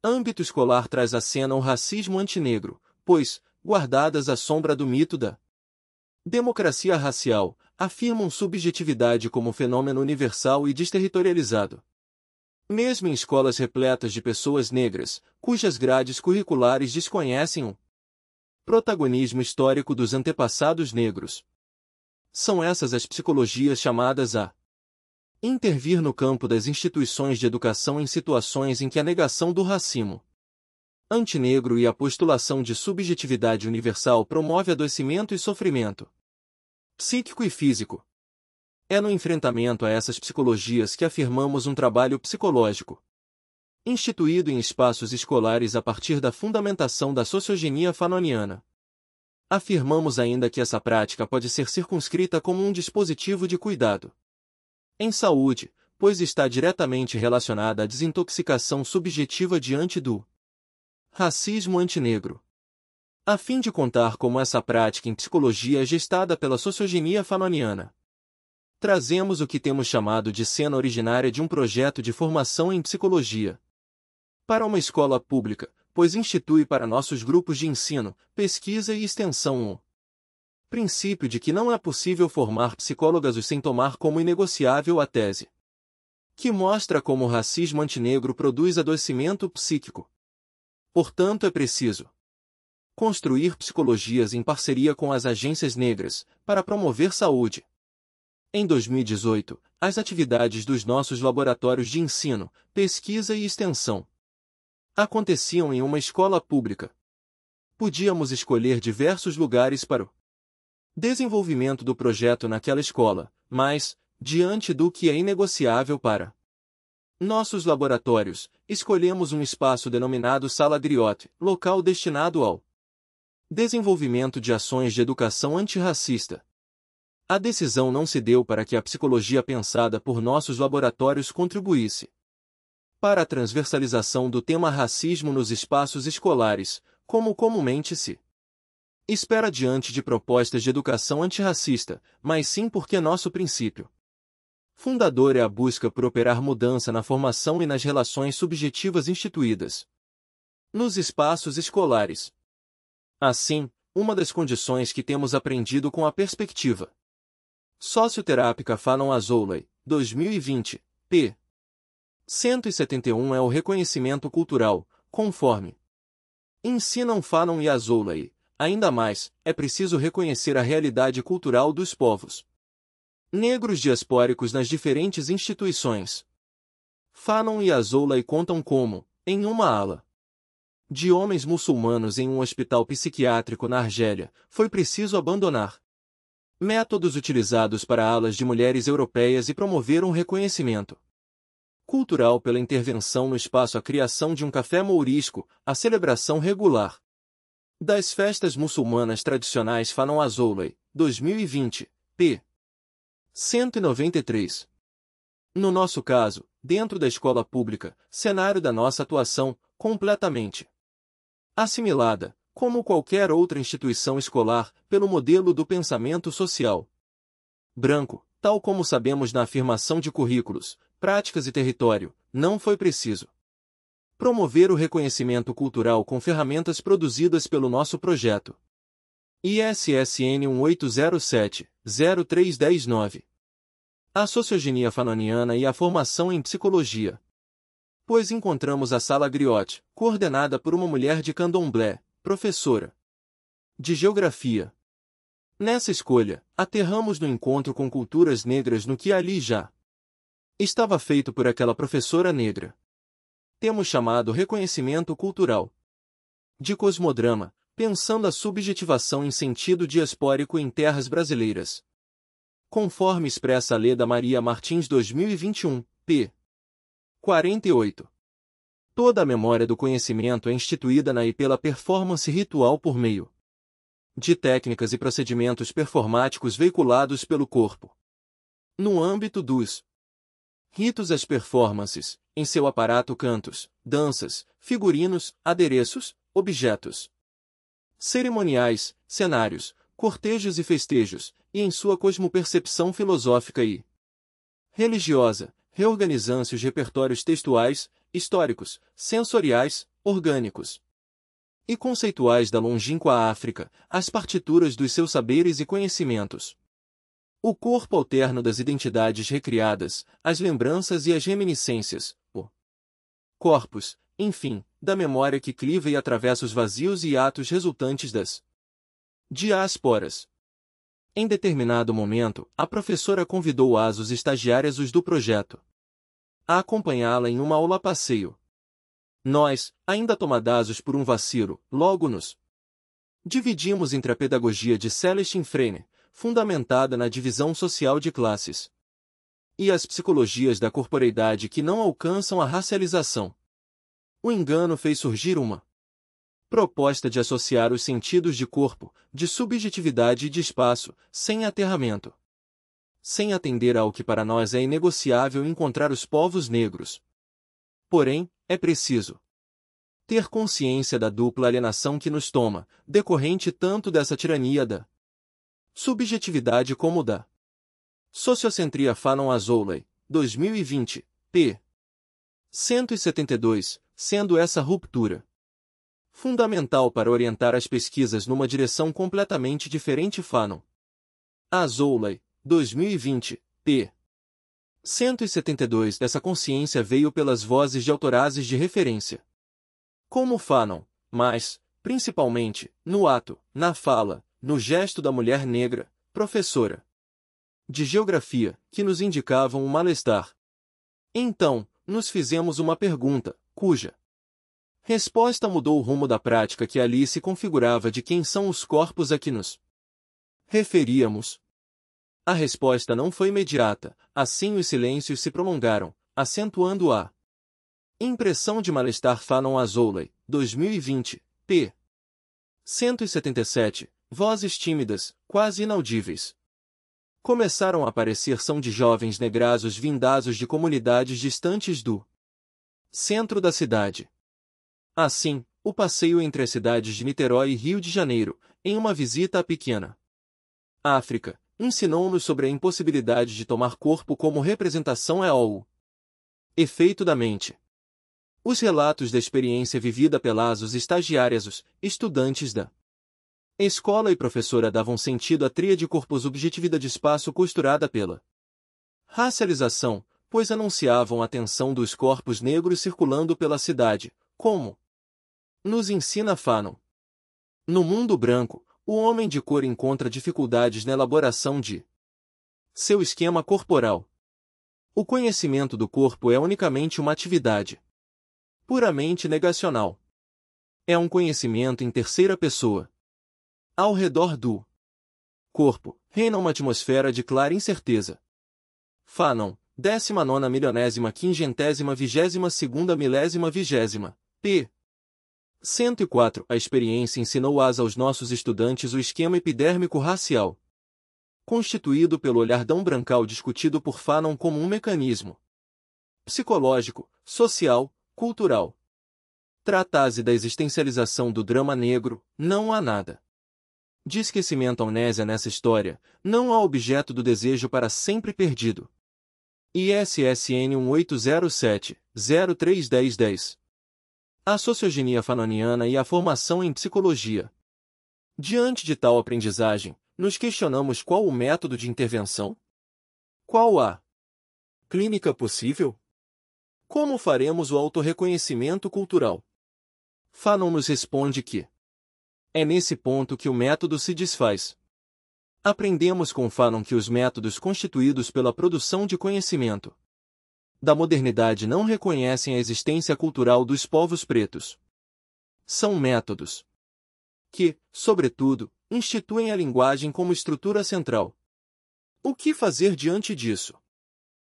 âmbito escolar traz à cena o racismo antinegro, pois, guardadas à sombra do mito da democracia racial, afirmam subjetividade como fenômeno universal e desterritorializado. Mesmo em escolas repletas de pessoas negras, cujas grades curriculares desconhecem o protagonismo histórico dos antepassados negros. São essas as psicologias chamadas a intervir no campo das instituições de educação em situações em que a negação do racismo antinegro e a postulação de subjetividade universal promove adoecimento e sofrimento psíquico e físico. É no enfrentamento a essas psicologias que afirmamos um trabalho psicológico instituído em espaços escolares a partir da fundamentação da sociogenia fanoniana. Afirmamos ainda que essa prática pode ser circunscrita como um dispositivo de cuidado em saúde, pois está diretamente relacionada à desintoxicação subjetiva diante do racismo antinegro. A fim de contar como essa prática em psicologia é gestada pela sociogenia fanoniana, trazemos o que temos chamado de cena originária de um projeto de formação em psicologia para uma escola pública, pois institui para nossos grupos de ensino, pesquisa e extensão Princípio de que não é possível formar psicólogas sem tomar como inegociável a tese que mostra como o racismo antinegro produz adoecimento psíquico. Portanto, é preciso construir psicologias em parceria com as agências negras, para promover saúde. Em 2018, as atividades dos nossos laboratórios de ensino, pesquisa e extensão aconteciam em uma escola pública. Podíamos escolher diversos lugares para o desenvolvimento do projeto naquela escola, mas, diante do que é inegociável para nossos laboratórios, escolhemos um espaço denominado Sala Griot, local destinado ao desenvolvimento de ações de educação antirracista. A decisão não se deu para que a psicologia pensada por nossos laboratórios contribuísse para a transversalização do tema racismo nos espaços escolares, como comumente se espera diante de propostas de educação antirracista, mas sim porque nosso princípio fundador é a busca por operar mudança na formação e nas relações subjetivas instituídas nos espaços escolares. Assim, uma das condições que temos aprendido com a perspectiva socioterápica Fanon Azoulay, 2020, p. 171 é o reconhecimento cultural, conforme ensinam Fanon e Azoulay. Ainda mais, é preciso reconhecer a realidade cultural dos povos negros diaspóricos nas diferentes instituições. Fanon e Azoulay contam como, em uma ala de homens muçulmanos em um hospital psiquiátrico na Argélia, foi preciso abandonar métodos utilizados para alas de mulheres europeias e promover um reconhecimento cultural pela intervenção no espaço, a criação de um café mourisco, a celebração regular das festas muçulmanas tradicionais. Fanon Azoulay, 2020, p. 193. No nosso caso, dentro da escola pública, cenário da nossa atuação, completamente assimilada, como qualquer outra instituição escolar, pelo modelo do pensamento social branco, tal como sabemos na afirmação de currículos, práticas e território, não foi preciso promover o reconhecimento cultural com ferramentas produzidas pelo nosso projeto ISSN 1807-0319. A sociogenia fanoniana e a formação em psicologia. Pois encontramos a Sala Griot, coordenada por uma mulher de candomblé, professora de geografia. Nessa escolha, aterramos no encontro com culturas negras no que ali já estava feito por aquela professora negra. Temos chamado reconhecimento cultural de cosmodrama, pensando a subjetivação em sentido diaspórico em terras brasileiras. Conforme expressa a Leda Maria Martins 2021, p. 48. Toda a memória do conhecimento é instituída na e pela performance ritual por meio de técnicas e procedimentos performáticos veiculados pelo corpo. No âmbito dos ritos, as performances, em seu aparato, cantos, danças, figurinos, adereços, objetos cerimoniais, cenários, cortejos e festejos, e em sua cosmopercepção filosófica e religiosa, reorganizando-se os repertórios textuais, históricos, sensoriais, orgânicos e conceituais da longínqua África, as partituras dos seus saberes e conhecimentos. O corpo alterno das identidades recriadas, as lembranças e as reminiscências, o corpus, enfim, da memória que cliva e atravessa os vazios e atos resultantes das diásporas. Em determinado momento, a professora convidou os estagiários do projeto a acompanhá-la em uma aula-passeio. Nós, ainda tomados por um vacilo, logo nos dividimos entre a pedagogia de Celestin Freire, fundamentada na divisão social de classes, e as psicologias da corporeidade que não alcançam a racialização. O engano fez surgir uma proposta de associar os sentidos de corpo, de subjetividade e de espaço, sem aterramento. Sem atender ao que para nós é inegociável encontrar os povos negros. Porém, é preciso ter consciência da dupla alienação que nos toma, decorrente tanto dessa tirania da subjetividade como da sociocentria. Fanon Azoulay, 2020, p. 172, sendo essa ruptura Fundamental para orientar as pesquisas numa direção completamente diferente. Fanon. Azoulay, 2020, p. 172. Essa consciência veio pelas vozes de autorazes de referência, como Fanon, mas, principalmente, no ato, na fala, no gesto da mulher negra, professora de geografia, que nos indicavam o malestar. Então, nos fizemos uma pergunta, cuja resposta mudou o rumo da prática que ali se configurava de quem são os corpos a que nos referíamos. A resposta não foi imediata, assim os silêncios se prolongaram, acentuando a impressão de malestar. Fanon. Azoulay, 2020, p. 177, vozes tímidas, quase inaudíveis, começaram a aparecer. São de jovens negrasos vindados de comunidades distantes do centro da cidade. Assim, o passeio entre as cidades de Niterói e Rio de Janeiro, em uma visita à pequena África, ensinou-nos sobre a impossibilidade de tomar corpo como representação o efeito da mente. Os relatos da experiência vivida pelas estagiárias, os estudantes da escola e professora davam sentido à tríade corpo-subjetividade espaço costurada pela racialização, pois anunciavam a tensão dos corpos negros circulando pela cidade, como nos ensina Fanon. No mundo branco, o homem de cor encontra dificuldades na elaboração de seu esquema corporal. O conhecimento do corpo é unicamente uma atividade puramente negacional. É um conhecimento em terceira pessoa. Ao redor do corpo, reina uma atmosfera de clara incerteza. Fanon, 19.552ª p. 104. A experiência ensinou aos nossos estudantes o esquema epidérmico racial, constituído pelo olhardão brancal discutido por Fanon como um mecanismo psicológico, social, cultural. Trata-se da existencialização do drama negro. Não há nada de esquecimento. Amnésia nessa história, não há objeto do desejo para sempre perdido. ISSN 1807-031010. A sociogenia fanoniana e a formação em psicologia. Diante de tal aprendizagem, nos questionamos qual o método de intervenção? Qual a clínica possível? Como faremos o autorreconhecimento cultural? Fanon nos responde que é nesse ponto que o método se desfaz. Aprendemos com Fanon que os métodos constituídos pela produção de conhecimento da modernidade não reconhecem a existência cultural dos povos pretos. São métodos que, sobretudo, instituem a linguagem como estrutura central. O que fazer diante disso?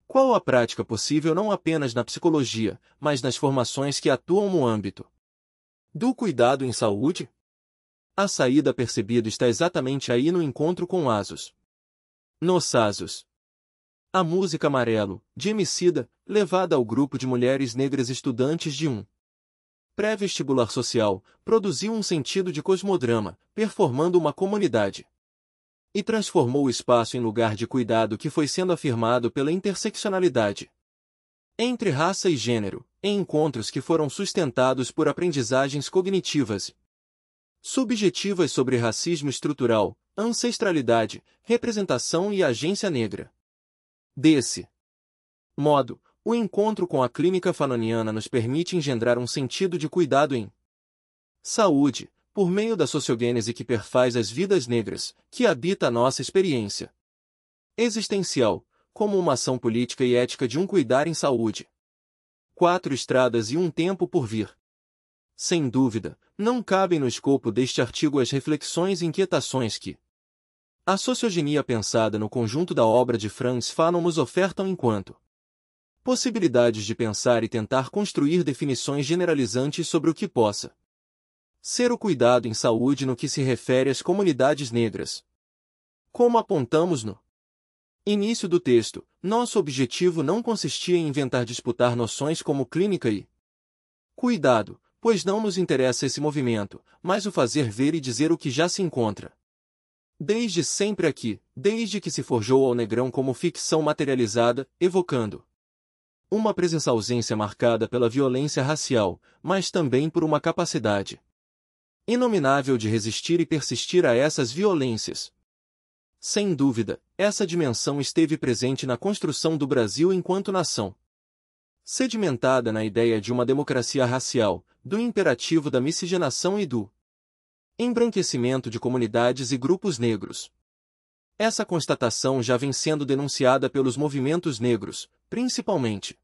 Qual a prática possível não apenas na psicologia, mas nas formações que atuam no âmbito do cuidado em saúde? A saída percebida está exatamente aí no encontro com Asos. Nos Asos. A música Amarelo, de Emicida, levada ao grupo de mulheres negras estudantes de um pré-vestibular social, produziu um sentido de cosmodrama, performando uma comunidade. E transformou o espaço em lugar de cuidado que foi sendo afirmado pela interseccionalidade entre raça e gênero, em encontros que foram sustentados por aprendizagens cognitivas subjetivas sobre racismo estrutural, ancestralidade, representação e agência negra. Desse modo, o encontro com a clínica fanoniana nos permite engendrar um sentido de cuidado em saúde, por meio da sociogênese que perfaz as vidas negras, que habita a nossa experiência existencial, como uma ação política e ética de um cuidar em saúde. 4 estradas e um tempo por vir. Sem dúvida, não cabem no escopo deste artigo as reflexões e inquietações que a sociogenia pensada no conjunto da obra de Frantz Fanon nos ofertam enquanto possibilidades de pensar e tentar construir definições generalizantes sobre o que possa ser o cuidado em saúde no que se refere às comunidades negras. Como apontamos no início do texto, nosso objetivo não consistia em inventar disputar noções como clínica e cuidado, pois não nos interessa esse movimento, mas o fazer ver e dizer o que já se encontra desde sempre aqui, desde que se forjou ao negrão como ficção materializada, evocando uma presença ausência marcada pela violência racial, mas também por uma capacidade inominável de resistir e persistir a essas violências. Sem dúvida, essa dimensão esteve presente na construção do Brasil enquanto nação. Sedimentada na ideia de uma democracia racial, do imperativo da miscigenação e do embranquecimento de comunidades e grupos negros. Essa constatação já vem sendo denunciada pelos movimentos negros, principalmente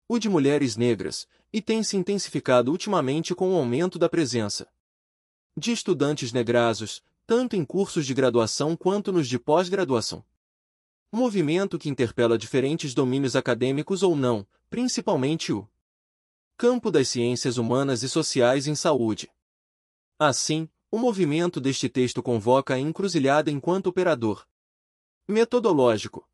o de mulheres negras, e tem se intensificado ultimamente com o aumento da presença de estudantes negrasos, tanto em cursos de graduação quanto nos de pós-graduação. Movimento que interpela diferentes domínios acadêmicos ou não, principalmente o campo das ciências humanas e sociais em saúde. Assim, o movimento deste texto convoca a encruzilhada enquanto operador metodológico.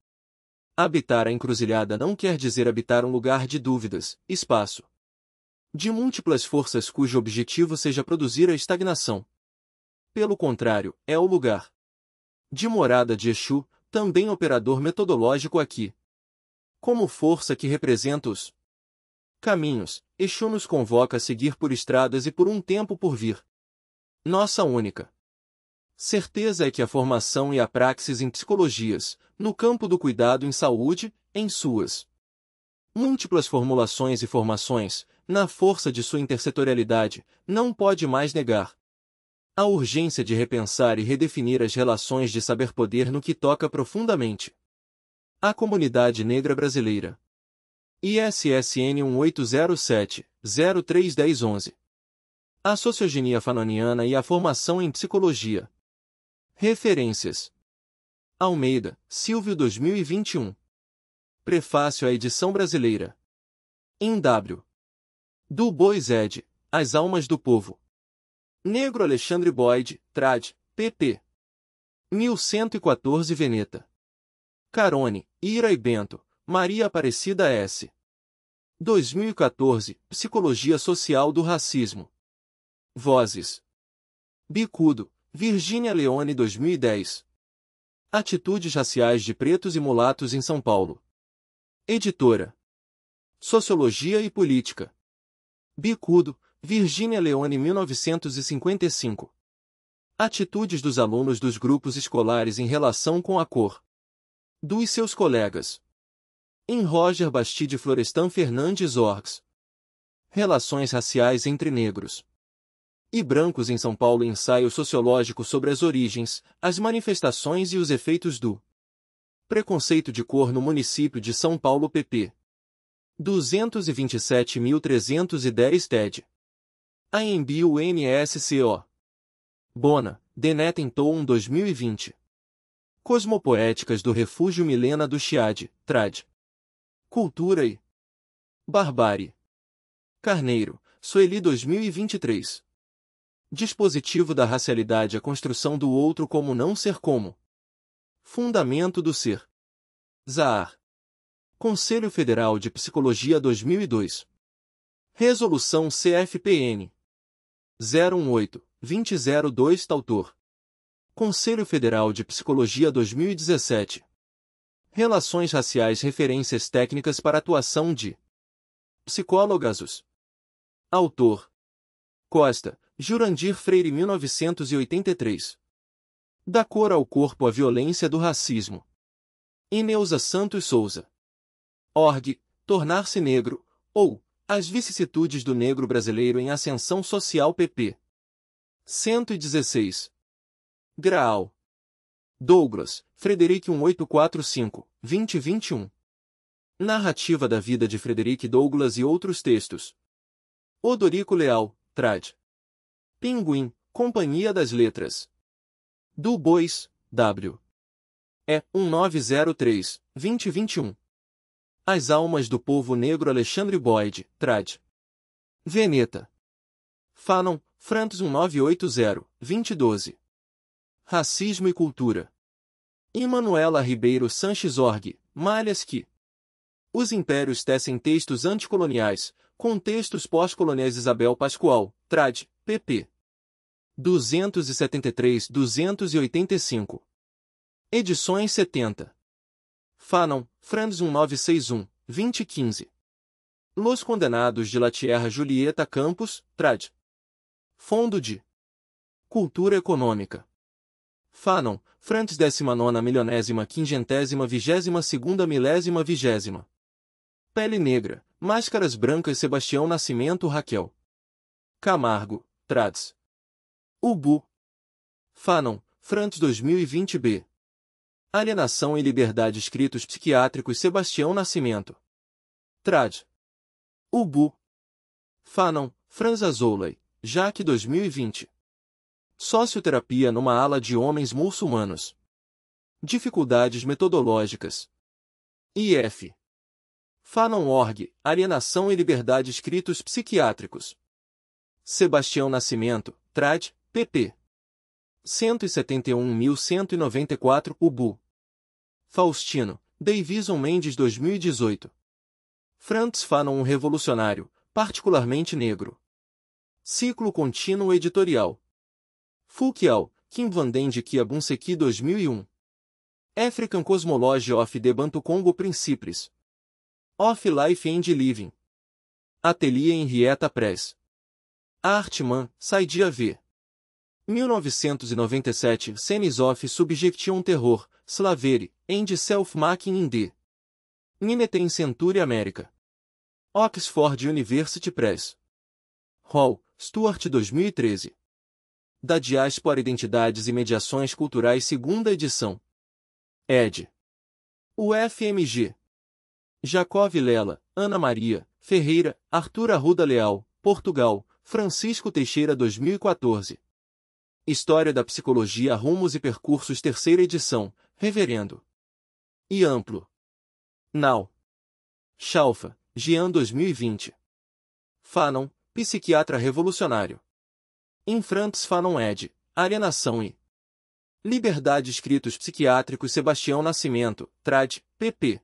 Habitar a encruzilhada não quer dizer habitar um lugar de dúvidas, espaço de múltiplas forças cujo objetivo seja produzir a estagnação. Pelo contrário, é o lugar de morada de Exu, também operador metodológico aqui. Como força que representa os caminhos, Exu nos convoca a seguir por estradas e por um tempo por vir. Nossa única certeza é que a formação e a praxis em psicologias, no campo do cuidado em saúde, em suas múltiplas formulações e formações, na força de sua intersetorialidade, não pode mais negar a urgência de repensar e redefinir as relações de saber-poder no que toca profundamente à comunidade negra brasileira. ISSN 1807-031011. A sociogenia fanoniana e a formação em psicologia. Referências: Almeida, Silvio 2021. Prefácio à edição brasileira. Em W. Du Bois ed. As Almas do Povo. Negro Alexandre Boyd, trad. pp. 1114 Veneta. Carone, Ira e Bento, Maria Aparecida S. 2014, Psicologia Social do Racismo. Vozes. Bicudo, Virgínia Leone 2010. Atitudes raciais de pretos e mulatos em São Paulo. Editora. Sociologia e Política. Bicudo, Virgínia Leone 1955. Atitudes dos alunos dos grupos escolares em relação com a cor dos seus colegas. Em Roger Bastide Florestan Fernandes Orgs. Relações raciais entre negros e brancos em São Paulo. Ensaio sociológico sobre as origens, as manifestações e os efeitos do preconceito de cor no município de São Paulo. pp. 227.310 TED. AMB UNSCO. Bona, Denetentou 2020. Cosmopoéticas do Refúgio Milena do Chiade, trad. Cultura e Barbárie. Carneiro, Sueli 2023. Dispositivo da racialidade: a construção do outro como não ser como fundamento do ser. Zahar. Conselho Federal de Psicologia 2002. Resolução CFPN 018-2002. Autor: Conselho Federal de Psicologia 2017. Relações raciais: referências técnicas para atuação de psicólogas. Autor: Costa, Jurandir Freire 1983. Da cor ao corpo: a violência do racismo. Ineusa Santos Souza. Org, Tornar-se Negro, ou As Vicissitudes do Negro Brasileiro em Ascensão Social. pp. 116. Graal. Douglas, Frederic 1845, 2021. Narrativa da vida de Frederic Douglass e outros textos. Odorico Leal, trad. Pinguim, Companhia das Letras. Du Bois, W. E. 1903, 2021. As Almas do Povo Negro. Alexandre Boyd, trad. Veneta. Fanon, Franz 1980, 2012. Racismo e Cultura. Emanuela Ribeiro Sanches. Org, Malhas que os impérios tecem textos anticoloniais, com textos pós-coloniais. Isabel Pascoal, trad. pp. 273-285. Edições 70. Fanon, Franz 1961, 2015. Los Condenados de La Tierra. Julieta Campos, trad. Fundo de Cultura econômica. Fanon, Frantes 19ª milionésima quingentésima 22ª milésima 20ª. Pele negra, máscaras brancas Sebastião Nascimento Raquel Camargo, Trads. Ubu. Fanon, Frantes 2020b. Alienação e liberdade escritos psiquiátricos Sebastião Nascimento. Trad. Ubu. Fanon, Franz Azoulay, Jaque 2020. Socioterapia numa ala de homens muçulmanos. Dificuldades metodológicas. IF. Fanon.org, Alienação e liberdade escritos psiquiátricos. Sebastião Nascimento, Trad, pp. 171.194 Ubu. Faustino, Davison Mendes 2018. Franz Fanon, um revolucionário, particularmente negro. Ciclo contínuo editorial. Fouquial, Kim van den de Kiabunseki 2001. African Cosmology of the Bantu Congo Principles. Of Life and Living. Ateliê Henrietta Press. Artman, Saidia V. 1997 Scenes of Subjection Terror, Slavery, and Self-Making in the Nineteenth Century America. Oxford University Press. Hall, Stuart 2013. Da Diáspora Identidades e Mediações Culturais segunda edição. Ed. UFMG. Jacó Vilela, Ana Maria, Ferreira, Arthur Arruda Leal, Portugal, Francisco Teixeira 2014. História da Psicologia Rumos e Percursos terceira edição, Reverendo. E amplo. Now. Chalfa, Jean 2020. Fanon, Psiquiatra Revolucionário. Em Franz Fanon ed. Alienação e Liberdade escritos psiquiátricos Sebastião Nascimento, Trad, pp.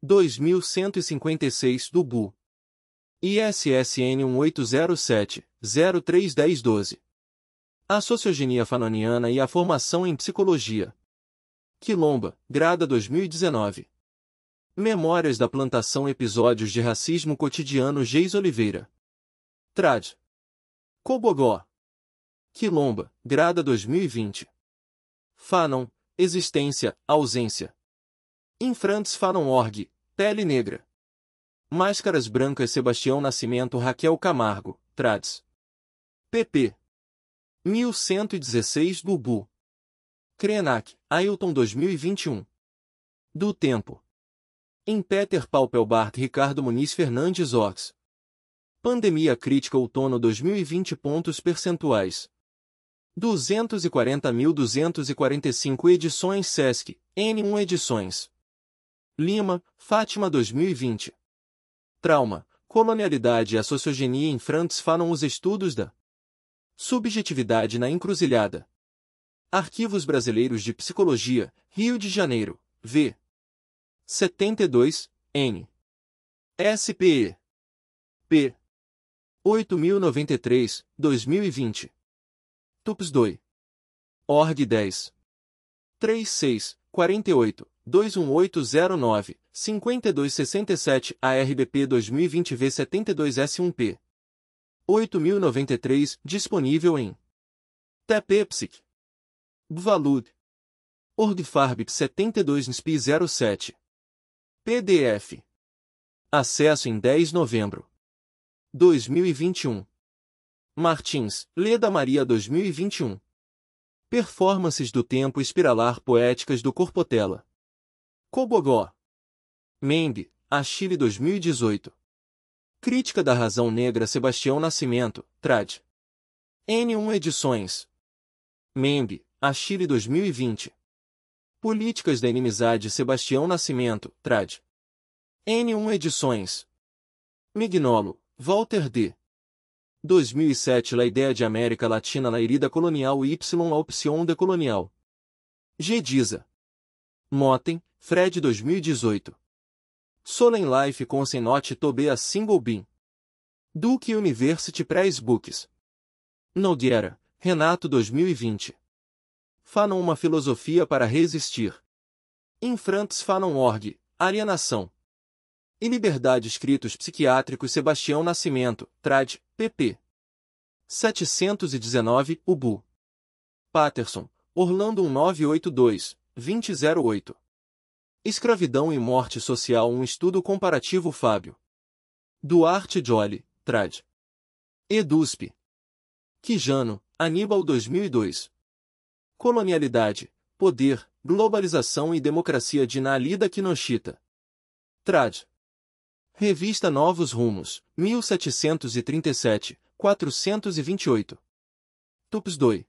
2156 do BU. ISSN 1807-031012. A Sociogenia Fanoniana e a Formação em Psicologia. Quilomba, Grada 2019. Memórias da Plantação Episódios de Racismo Cotidiano Geis Oliveira. Trad. Cobogó. Quilomba, Grada 2020. Fanon, Existência, Ausência. Em Franz Fanon.org, Pele Negra. Máscaras Brancas Sebastião Nascimento Raquel Camargo, Trads. pp. 1116 do BU. Krenak, Ailton 2021. Do Tempo. Em Peter Paupelbart Ricardo Muniz Fernandes Ox. Pandemia Crítica Outono 2020 pontos percentuais. 240.245 edições Sesc, N1 edições. Lima, Fátima 2020. Trauma, Colonialidade e a Sociogenia em Franz Fanon os estudos da subjetividade na encruzilhada. Arquivos Brasileiros de Psicologia, Rio de Janeiro, V. 72, N. SPE. P. 8093, 2020. TUPS 2. Org 10. 36, 48, 21809, 5267 ARBP 2020 V72S1P. 8093, disponível em TPPSIC. Bvalud. Orgfarb 72 NSP 07. PDF. Acesso em 10 de novembro. 2021. Martins, Leda Maria 2021. Performances do Tempo Espiralar Poéticas do Corpotella. Cobogó. Membe, Achille 2018. Crítica da Razão Negra Sebastião Nascimento, Trad. N1 Edições. Membe, Achille 2020. Políticas da Inimizade Sebastião Nascimento, Trad. N1 Edições. Mignolo, Walter D. 2007 La Ideia de América Latina La Herida Colonial y La Opción Decolonial. Gediza. Motten, Fred 2018. Solen Life Consenote Tobe a Single Bean. Duke University Press Books. Nogueira, Renato 2020. Fanon uma filosofia para resistir. Em Franz Fanon.org, Alienação e Liberdade escritos psiquiátricos Sebastião Nascimento, Trad, pp. 719, Ubu. Patterson, Orlando 1982-2008. Escravidão e Morte Social, um estudo comparativo. Fábio Duarte Joly, trad. EDUSP. Quijano, Aníbal 2002. Colonialidade, Poder, Globalização e Democracia de Nalida Kinoshita. Trad. Revista Novos Rumos, 1737, 428. Tups 2.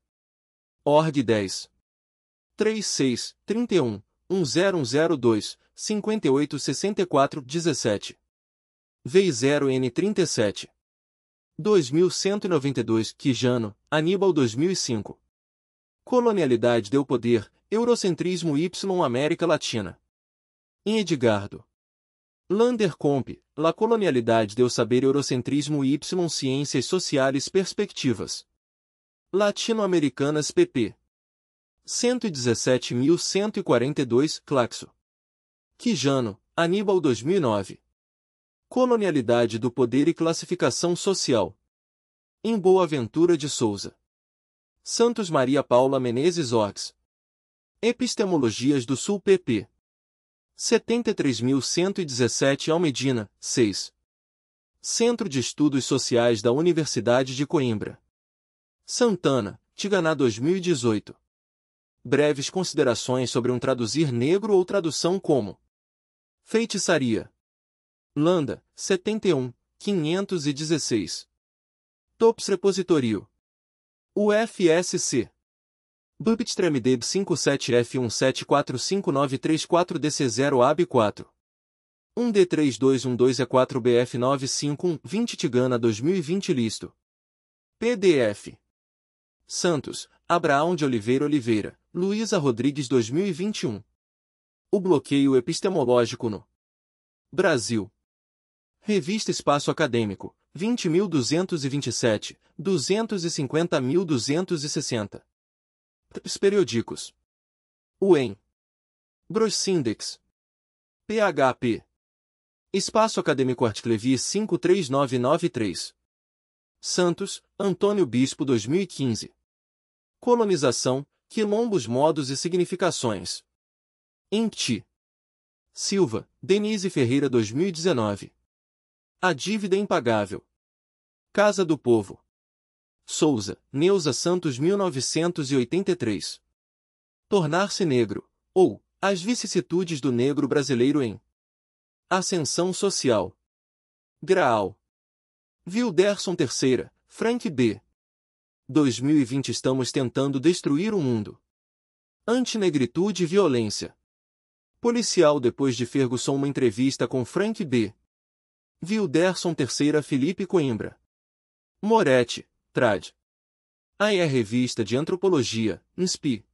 Org 10. 36, 31, 1002, 5864, 17. V0N37. 2192, Quijano, Aníbal 2005. Colonialidade deu poder, Eurocentrismo y América Latina. Em Edgardo Lander Comp, La Colonialidade deu saber, Eurocentrismo y Ciências Sociais Perspectivas Latino-Americanas, pp. 117.142, Claxo. Quijano, Aníbal 2009. Colonialidade do Poder e Classificação Social. Em Boaventura de Souza. Santos Maria Paula Menezes Orgs. Epistemologias do Sul, pp. 73.117, Almedina, 6. Centro de Estudos Sociais da Universidade de Coimbra. Santana, Tiganá 2018. Breves considerações sobre um traduzir negro ou tradução como feitiçaria. Landa, 71, 516. Tops Repositorio. UFSC. Bubtramideb 57F17459334DC0AB4. 1D3212E4BF951 20 Tigana 2020 Listo. PDF. Santos, Abraão de Oliveira, Luísa Rodrigues 2021. O bloqueio epistemológico no Brasil. Revista Espaço Acadêmico, 20.227, 250.260. Periódicos. UEM. Brosindex. PHP. Espaço Acadêmico Artclevi 53993. Santos, Antônio Bispo 2015. Colonização, Quilombos, Modos e Significações. Inti. Silva, Denise Ferreira 2019. A Dívida Impagável. Casa do Povo. Souza, Neuza Santos 1983. Tornar-se Negro, ou As Vicissitudes do Negro Brasileiro em Ascensão Social. Graal. Wilderson III, Frank B. 2020. Estamos tentando destruir o mundo. Antinegritude e violência. Policial. Depois de Ferguson, uma entrevista com Frank B. Wilderson III. Felipe Coimbra. Moretti, trad. AE Revista de Antropologia, INSPI.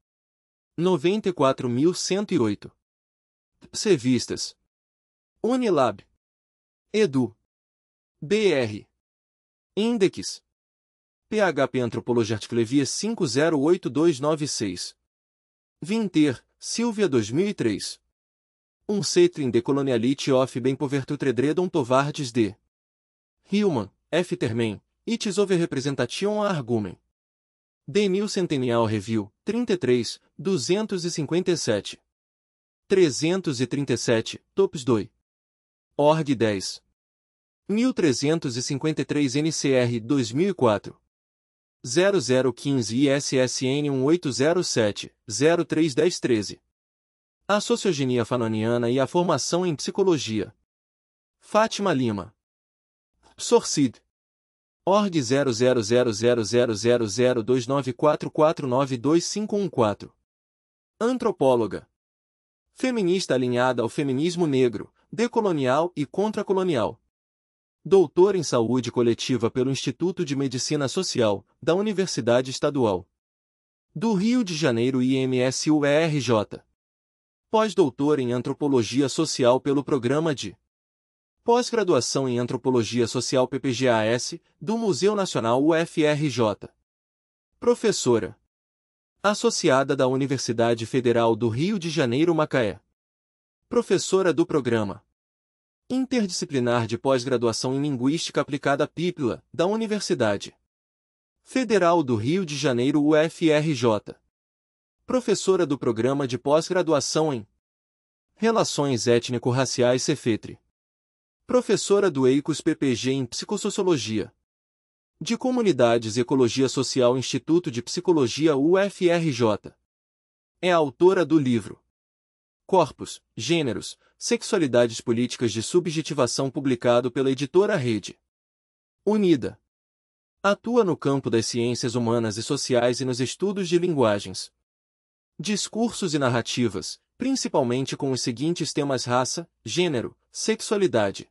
94.108. Revistas. Unilab. Edu. BR. Index. PHP Antropologia Artclevia 508296. Vinter, Silvia 2003. Um Setrin de Coloniality of Benpovertutredredon Tovardes de Hillman, F. Termen, It is Overrepresentation a Argument. The New Centennial Review, 33, 257. 337, Tops 2. Org 10. 1353 NCR 2004. 0015 ISSN 1807, 031013. A Sociogenia Fanoniana e a Formação em Psicologia. Fátima Lima. Sorcid. Org 0000002944925114. Antropóloga. Feminista alinhada ao feminismo negro, decolonial e contracolonial. Doutora em Saúde Coletiva pelo Instituto de Medicina Social, da Universidade Estadual do Rio de Janeiro IMSUERJ. Pós-doutora em Antropologia Social pelo Programa de Pós-Graduação em Antropologia Social PPGAS, do Museu Nacional UFRJ. Professora associada da Universidade Federal do Rio de Janeiro Macaé. Professora do Programa Interdisciplinar de Pós-Graduação em Linguística Aplicada PIPLA, da Universidade Federal do Rio de Janeiro UFRJ. Professora do Programa de Pós-Graduação em Relações Étnico-Raciais Cefetre. Professora do EICUS PPG em Psicossociologia. De Comunidades e Ecologia Social Instituto de Psicologia UFRJ. É autora do livro Corpos, Gêneros, Sexualidades Políticas de Subjetivação publicado pela editora Rede Unida. Atua no campo das ciências humanas e sociais e nos estudos de linguagens, discursos e narrativas, principalmente com os seguintes temas: raça, gênero, sexualidade.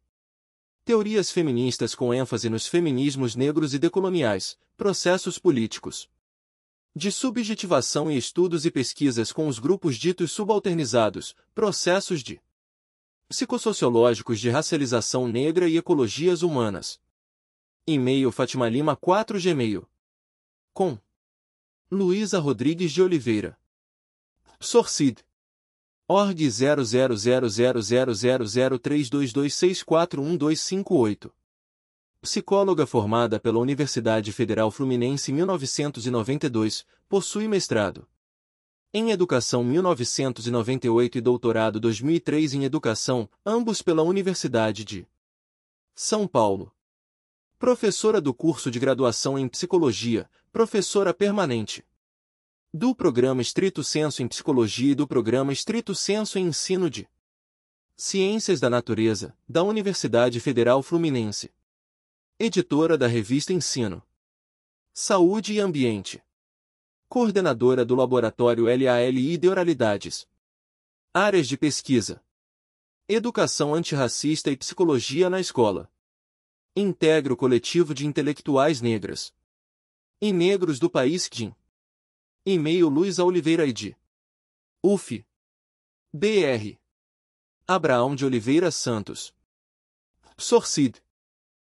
Teorias feministas com ênfase nos feminismos negros e decoloniais, processos políticos de subjetivação e estudos e pesquisas com os grupos ditos subalternizados, processos de psicossociológicos de racialização negra e ecologias humanas. E-mail fatimalima4gmail.com. Luísa Rodrigues de Oliveira. Sorcid. org 0000000322641258. Psicóloga formada pela Universidade Federal Fluminense em 1992, possui mestrado em Educação 1998 e doutorado 2003 em Educação, ambos pela Universidade de São Paulo. Professora do curso de graduação em Psicologia, professora permanente do Programa Estrito Sensu em Psicologia e do Programa Estrito Sensu em Ensino de Ciências da Natureza, da Universidade Federal Fluminense. Editora da revista Ensino, Saúde e Ambiente. Coordenadora do Laboratório LALI de Oralidades. Áreas de pesquisa: Educação antirracista e Psicologia na Escola. Integra o coletivo de intelectuais negras e negros do país CDIM. E-mail Luísa Oliveira id. UF. BR. Abraão de Oliveira Santos. Sorcid.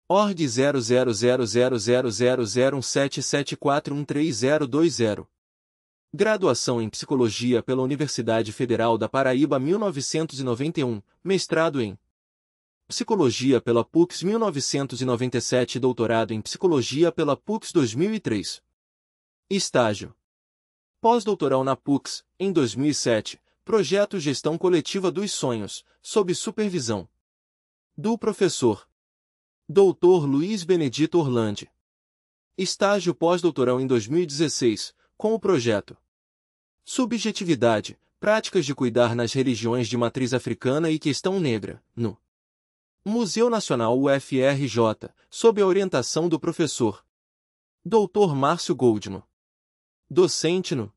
org 0000001774130020. Graduação em Psicologia pela Universidade Federal da Paraíba 1991, mestrado em Psicologia pela PUC 1997 e doutorado em Psicologia pela PUC 2003. Estágio pós-doutoral na PUC, em 2007, projeto Gestão Coletiva dos Sonhos, sob supervisão do professor Dr. Luiz Benedito Orlandi. Estágio pós-doutoral em 2016, com o projeto Subjetividade, Práticas de Cuidar nas Religiões de Matriz Africana e Questão Negra, no Museu Nacional UFRJ, sob a orientação do professor Dr. Márcio Goldman. Docente no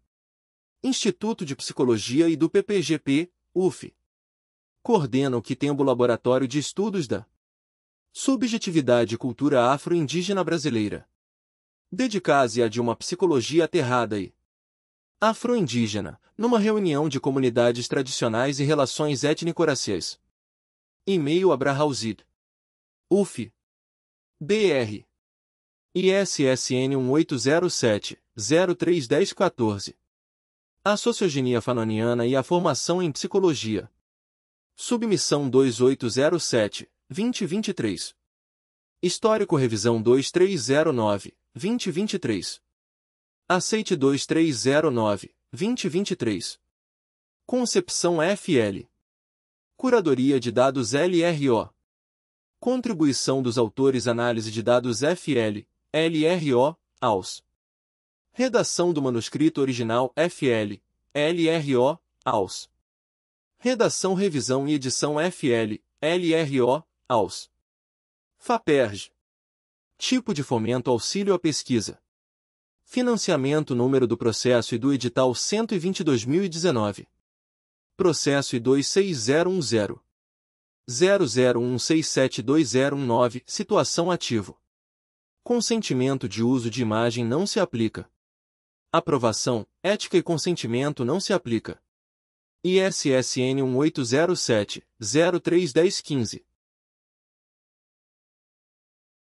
Instituto de Psicologia e do PPGP, UF. Coordena o QTEMBO Laboratório de Estudos da Subjetividade e Cultura Afro-Indígena Brasileira. Dedica-se a de uma psicologia aterrada e afro-indígena, numa reunião de comunidades tradicionais e relações étnico-raciais. E-mail abrahauzid. UF. BR. ISSN 1807-031014. A Sociogenia Fanoniana e a Formação em Psicologia. Submissão 2807-2023. Histórico Revisão 2309-2023. Aceite 2309-2023. Concepção FL. Curadoria de dados LRO. Contribuição dos autores: análise de dados FL, LRO, AUS. Redação do manuscrito original FL, LRO, AUS. Redação, revisão e edição FL, LRO, AUS. FAPERJ. Tipo de fomento: auxílio à pesquisa. Financiamento: número do processo e do edital 120/2019. Processo I26010. 00167219. Situação: ativo. Consentimento de uso de imagem não se aplica. Aprovação: ética e consentimento não se aplica. ISSN 1807-031015.